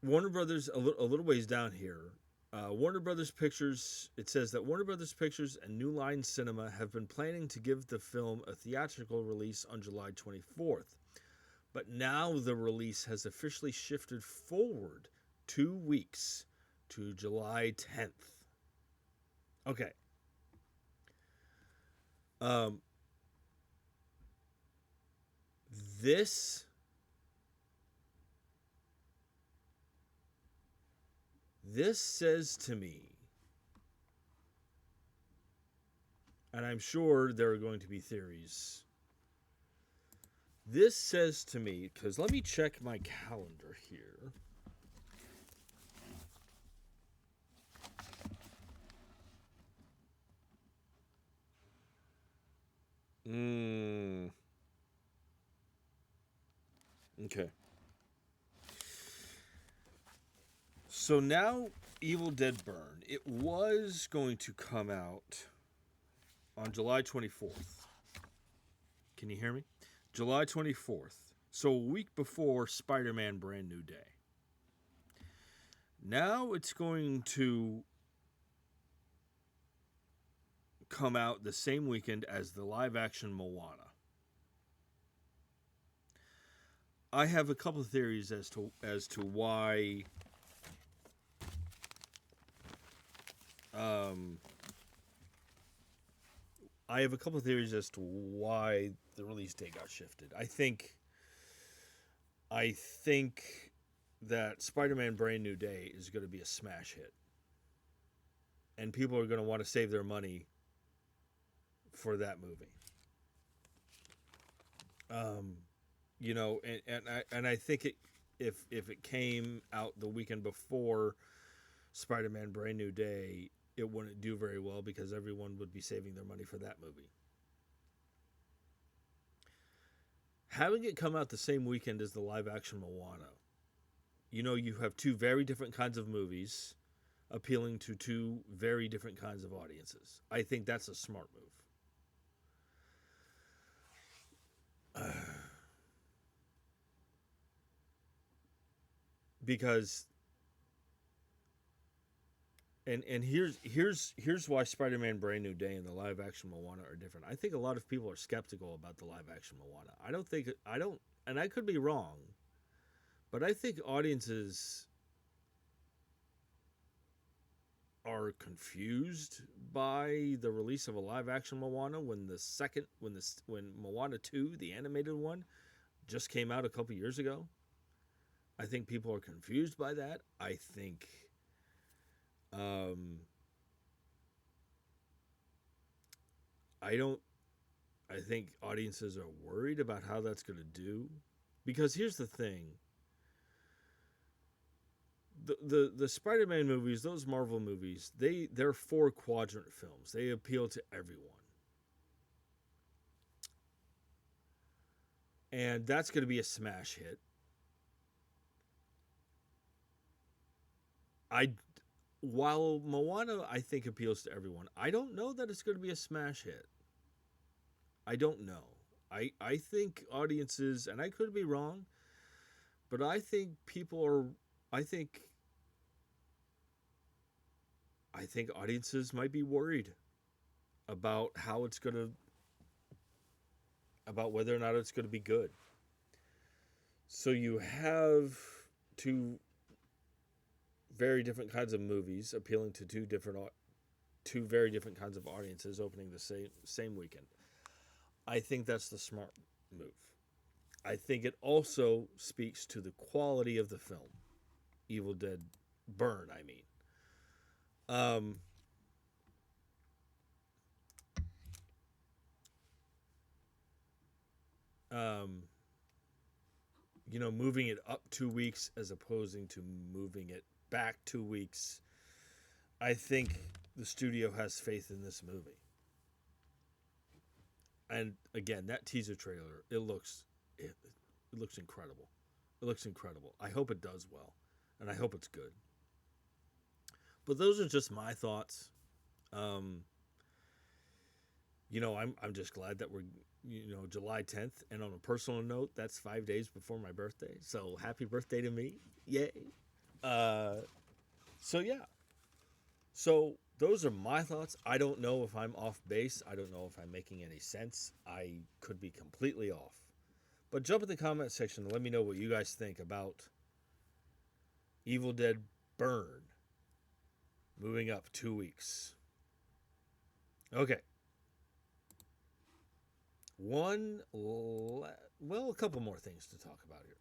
Warner Brothers, a little ways down here, Warner Brothers Pictures, it says that Warner Brothers Pictures and New Line Cinema have been planning to give the film a theatrical release on July 24th. But now the release has officially shifted forward 2 weeks to July 10th. Okay. This says to me, and I'm sure there are going to be theories. This says to me, because let me check my calendar here. Okay. So now Evil Dead Burn. It was going to come out on July 24th. Can you hear me? July 24th. So a week before Spider-Man Brand New Day. Now it's going to come out the same weekend as the live-action Moana. I have a couple of theories as to why I have a couple of theories as to why the release date got shifted. I think that Spider-Man Brand New Day is going to be a smash hit. And people are going to want to save their money for that movie. And I think if it came out the weekend before Spider-Man Brand New Day, it wouldn't do very well because everyone would be saving their money for that movie. having it come out the same weekend as the live action Moana, you have two very different kinds of movies appealing to two very different kinds of audiences. I think that's a smart move. Because and here's why Spider-Man Brand New Day and the live action Moana are different. I think a lot of people are skeptical about the live action Moana. I don't and I could be wrong, but I think audiences are confused by the release of a live action Moana when Moana 2, the animated one, just came out a couple years ago. I think people are confused by that. I think I think audiences are worried about how that's going to do, because here's the thing. The Spider-Man movies, those Marvel movies, they're 4-quadrant films. They appeal to everyone. And that's going to be a smash hit. While Moana, I think, appeals to everyone, I don't know that it's going to be a smash hit. I don't know. I think audiences, and I could be wrong, but I think audiences might be worried about about whether or not it's going to be good. So you have two very different kinds of movies appealing to two very different kinds of audiences opening the same weekend. I think that's the smart move. I think it also speaks to the quality of the film. Evil Dead Burn, I mean. Moving it up 2 weeks as opposing to moving it back 2 weeks. I think the studio has faith in this movie. And again, that teaser trailer, it looks incredible. It looks incredible. I hope it does well, and I hope it's good. But those are just my thoughts. I'm just glad that we're July 10th, and on a personal note, that's 5 days before my birthday. So happy birthday to me. Yay. So yeah. So those are my thoughts. I don't know if I'm off base. I don't know if I'm making any sense. I could be completely off. But jump in the comment section and let me know what you guys think about Evil Dead Burn moving up 2 weeks. Okay. A couple more things to talk about here.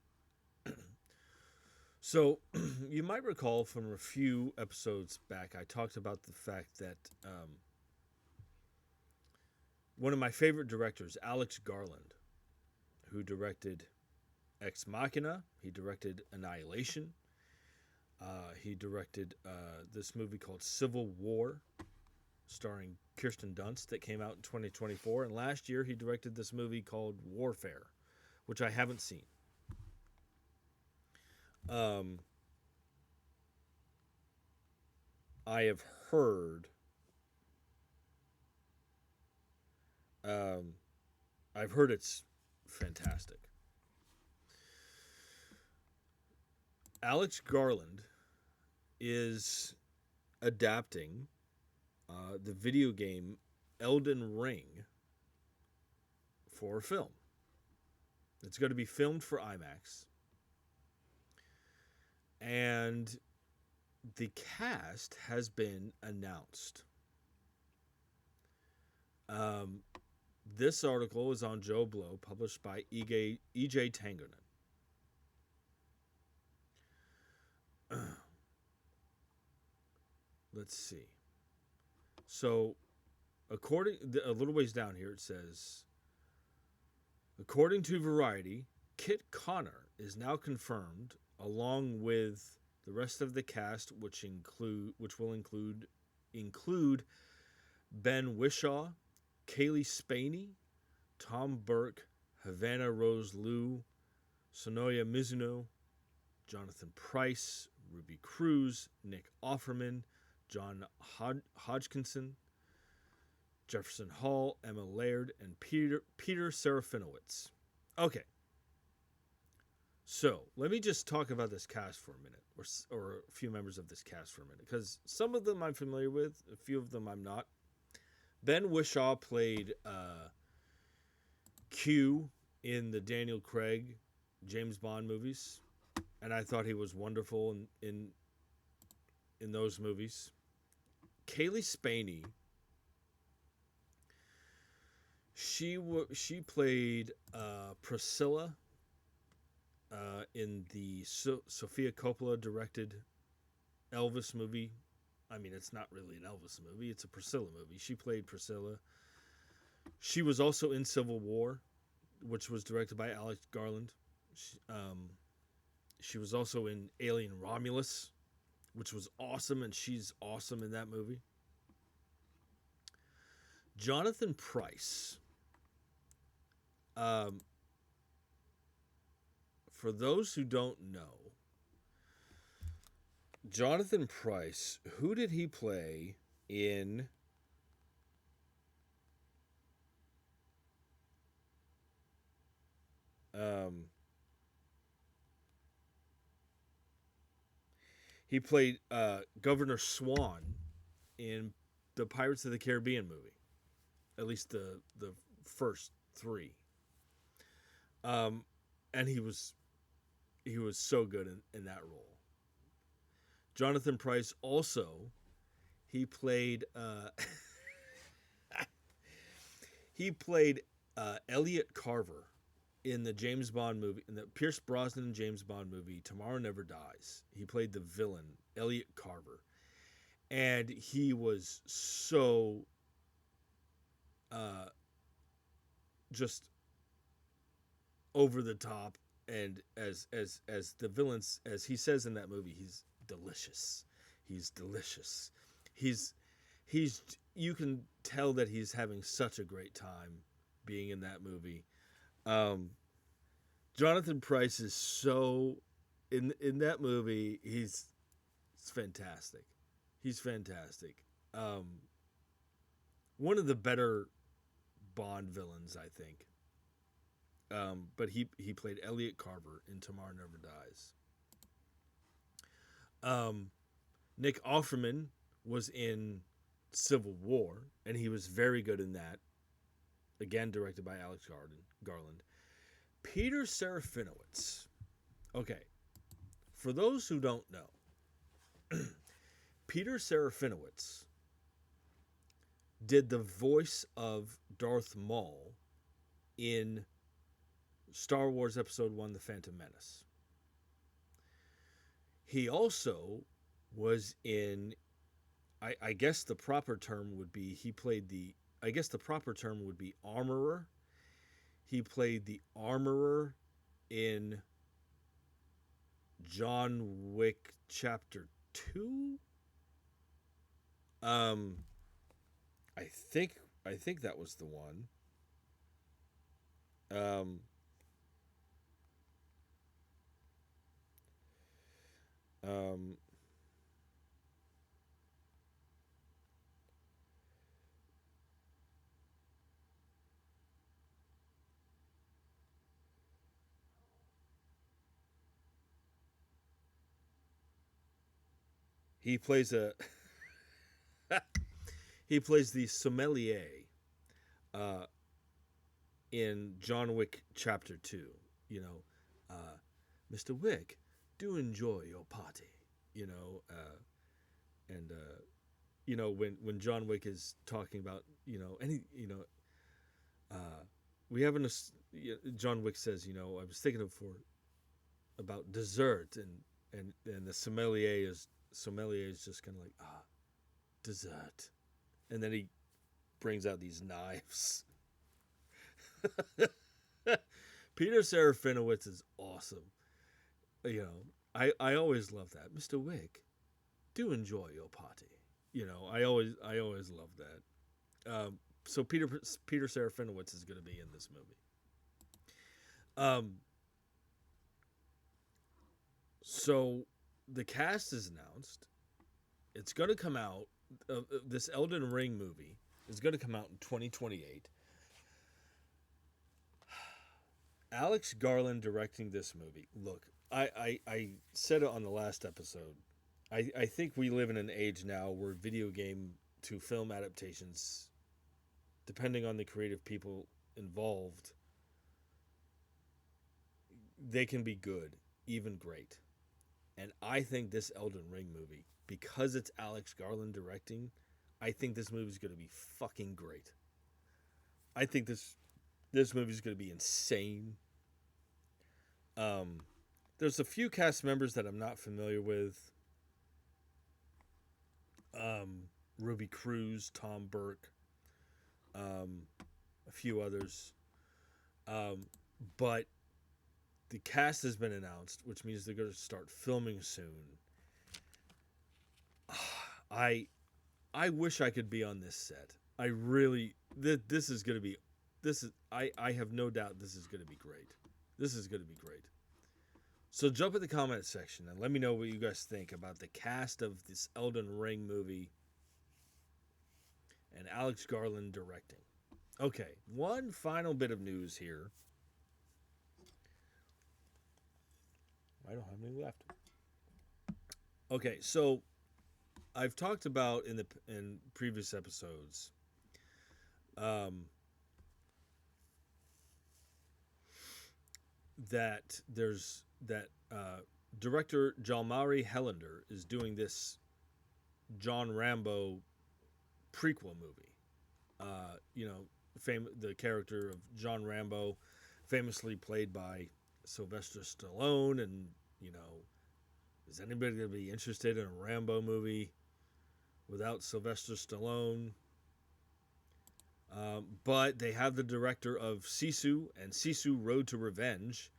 So, you might recall from a few episodes back, I talked about the fact that one of my favorite directors, Alex Garland, who directed Ex Machina, he directed Annihilation, he directed this movie called Civil War, starring Kirsten Dunst, that came out in 2024. And last year, he directed this movie called Warfare, which I haven't seen. I have heard it's fantastic. Alex Garland is adapting the video game Elden Ring for a film. It's going to be filmed for IMAX. And the cast has been announced. This article is on Joe Blow, published by E.J. Tangerman. Let's see. So, a little ways down here, it says, according to Variety, Kit Connor is now confirmed, along with the rest of the cast, which will include Ben Whishaw, Kaylee Spaney, Tom Burke, Havana Rose Liu, Sonoya Mizuno, Jonathan Pryce, Ruby Cruz, Nick Offerman, John Hodgkinson, Jefferson Hall, Emma Laird, and Peter Serafinowicz. Okay. So, let me just talk about this cast for a minute, or a few members of this cast for a minute, because some of them I'm familiar with, a few of them I'm not. Ben Whishaw played Q in the Daniel Craig James Bond movies, and I thought he was wonderful in those movies. Kaylee Spaney, she played Priscilla in the Sofia Coppola directed Elvis movie. I mean, it's not really an Elvis movie, it's a Priscilla movie. She played Priscilla. She was also in Civil War, which was directed by Alex Garland. She was also in Alien Romulus, which was awesome, and she's awesome in that movie. Jonathan Pryce. For those who don't know, Jonathan Pryce, who did he play in he played Governor Swan in the Pirates of the Caribbean movie, at least the first three. And he was so good in that role. Jonathan Pryce also, he played Elliot Carver in the James Bond movie, in the Pierce Brosnan James Bond movie Tomorrow Never Dies. He played the villain Elliot Carver, and he was so just over the top, and as the villains, as he says in that movie, he's delicious. He's you can tell that he's having such a great time being in that movie. Jonathan Pryce is so in that movie. He's fantastic. He's fantastic. One of the better Bond villains, I think. But he played Elliot Carver in Tomorrow Never Dies. Nick Offerman was in Civil War, and he was very good in that. Again, directed by Alex Garland. Peter Serafinowicz. Okay, for those who don't know, Peter Serafinowicz did the voice of Darth Maul in Star Wars Episode 1, The Phantom Menace. He also was in, I guess the proper term would be, Armorer. He played the Armorer in John Wick Chapter 2. I think that was the one. He plays the sommelier in John Wick Chapter 2. You know, Mr. Wick, do enjoy your party. You know, and you know, when John Wick is talking about, you know, we haven't. John Wick says, you know, I was thinking about dessert, and the sommelier is just kind of like, dessert, and then he brings out these knives. Peter Serafinowicz is awesome. You know, I always love that. Mr. Wick, do enjoy your party. You know, I always love that. So Peter Serafinowicz is going to be in this movie. Um, so the cast is announced. It's going to come out. This Elden Ring movie is going to come out in 2028. Alex Garland directing this movie. Look, I said it on the last episode. I think we live in an age now where video game to film adaptations, depending on the creative people involved, they can be good, even great. And I think this Elden Ring movie, because it's Alex Garland directing, I think this movie is going to be fucking great. I think this movie is going to be insane. There's a few cast members that I'm not familiar with. Ruby Cruz, Tom Burke, a few others. But the cast has been announced, which means they're going to start filming soon. I wish I could be on this set. I really this is going to be I have no doubt this is going to be great. This is going to be great. So jump in the comment section and let me know what you guys think about the cast of this Elden Ring movie and Alex Garland directing. Okay, one final bit of news here. I don't have any left. Okay, so I've talked about in previous episodes that there's that director Jalmari Helander is doing this John Rambo prequel movie. The character of John Rambo, famously played by Sylvester Stallone, and is anybody going to be interested in a Rambo movie without Sylvester Stallone? But they have the director of Sisu and Sisu Road to Revenge,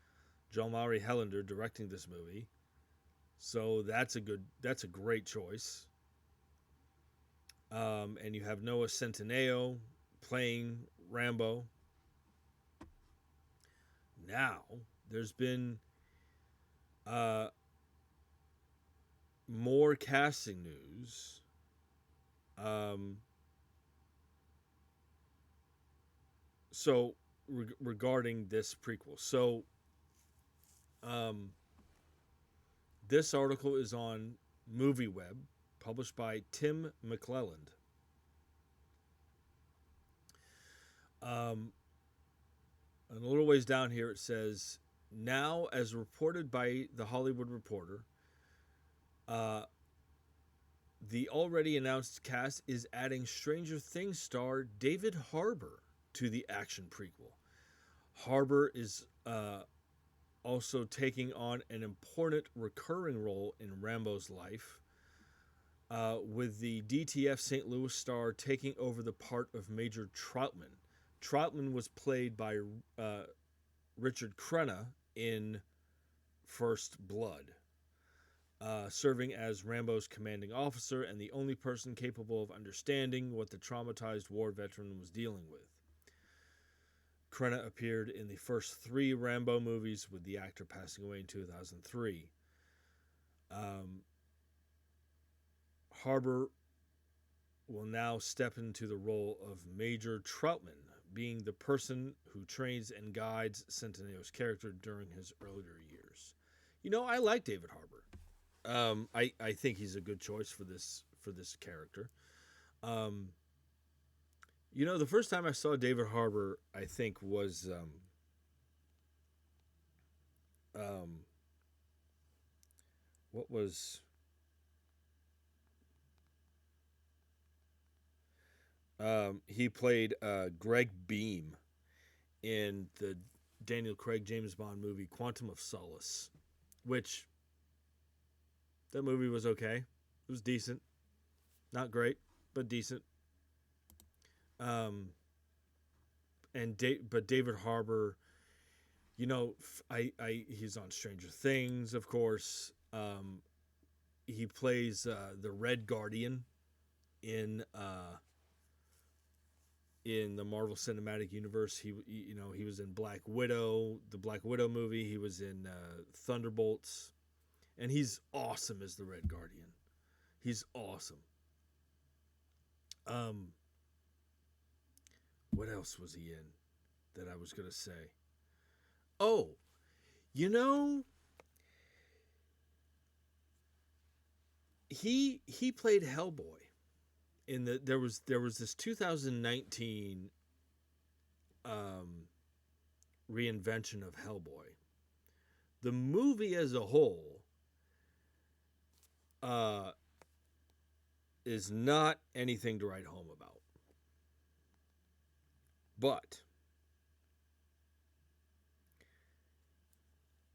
Jalmari Helander, directing this movie. So that's a great choice. And you have Noah Centineo playing Rambo. Now, there's been more casting news. Regarding this prequel. So, this article is on MovieWeb, published by Tim McClelland. And a little ways down here it says, now, as reported by The Hollywood Reporter, the already announced cast is adding Stranger Things star David Harbour to the action prequel. Harbour is also taking on an important recurring role in Rambo's life, with the DTF St. Louis star taking over the part of Major Trautman. Trautman was played by Richard Crenna in First Blood, serving as Rambo's commanding officer and the only person capable of understanding what the traumatized war veteran was dealing with. Crenna appeared in the first 3 Rambo movies, with the actor passing away in 2003. Harbour will now step into the role of Major Trautman, being the person who trains and guides Centineo's character during his earlier years. I like David Harbour. I think he's a good choice for this character. The first time I saw David Harbour, I think, was what was he played Greg Beam in the Daniel Craig James Bond movie Quantum of Solace, which that movie was okay. It was decent. Not great, but decent. But David Harbour, he's on Stranger Things, of course. He plays the Red Guardian in in the Marvel Cinematic Universe. He was in Black Widow, the Black Widow movie. He was in Thunderbolts, and he's awesome as the Red Guardian. He's awesome. What else was he in that I was gonna say? Oh, you know, he played Hellboy in there was this 2019 reinvention of Hellboy. The movie as a whole is not anything to write home about. But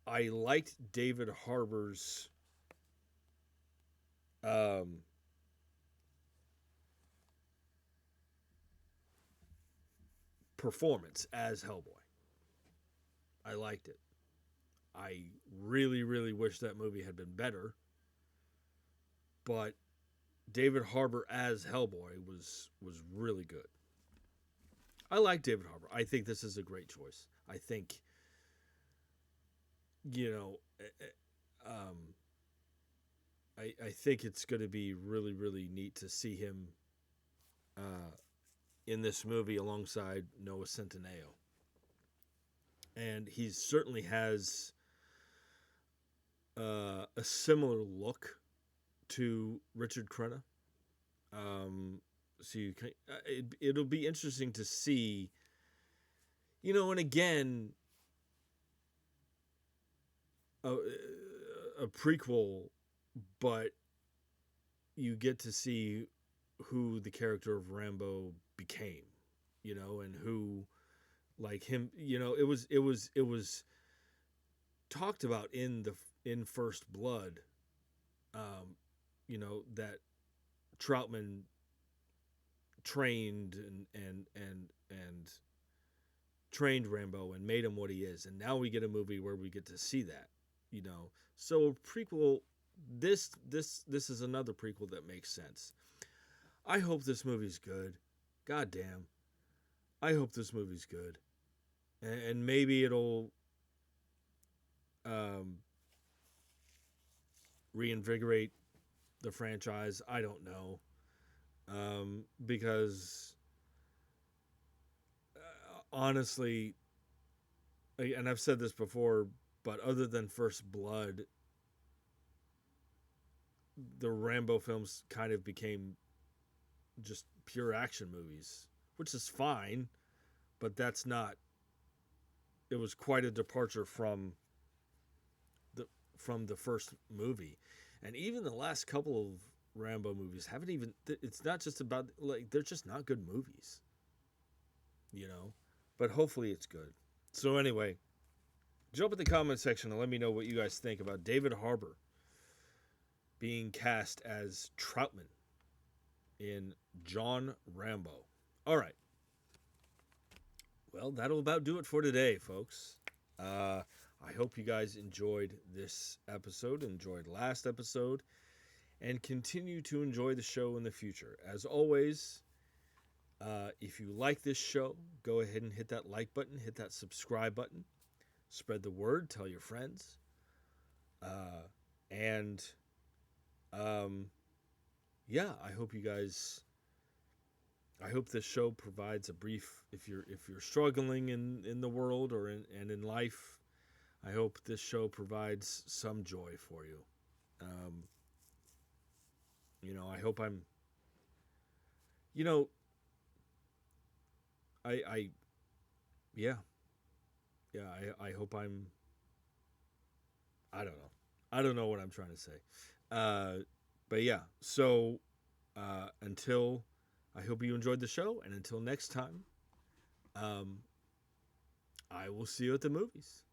I liked David Harbour's performance as Hellboy. I liked it. I really, really wish that movie had been better. But David Harbour as Hellboy was really good. I like David Harbour. I think this is a great choice. I think, I think it's going to be really, really neat to see him in this movie alongside Noah Centineo. And he certainly has a similar look to Richard Crenna. So it'll be interesting to see, and again, a prequel, but you get to see who the character of Rambo became, and who, like him, it was talked about in First Blood, that Trautman trained and trained Rambo and made him what he is, and now we get a movie where we get to see that, So a prequel, this is another prequel that makes sense. I hope this movie's good. God damn, I hope this movie's good, and maybe it'll reinvigorate the franchise. I don't know. Because honestly, and I've said this before, but other than First Blood, the Rambo films kind of became just pure action movies, which is fine, but that's not. It was quite a departure from the first movie, and even the last couple of Rambo movies haven't even, it's not just about, like, they're just not good movies, but hopefully it's good. So anyway, jump in the comment section and let me know what you guys think about David Harbour being cast as Trautman in John Rambo. All right, well, that'll about do it for today, folks. I hope you guys enjoyed this episode, enjoyed last episode, and continue to enjoy the show in the future. As always, if you like this show, go ahead and hit that like button, hit that subscribe button, spread the word, tell your friends, and I hope you guys. I hope this show provides a brief. If you're struggling in the world or in life, I hope this show provides some joy for you. I hope I'm, I hope I'm, I don't know. I don't know what I'm trying to say. But yeah, so, until, I hope you enjoyed the show, and until next time, I will see you at the movies.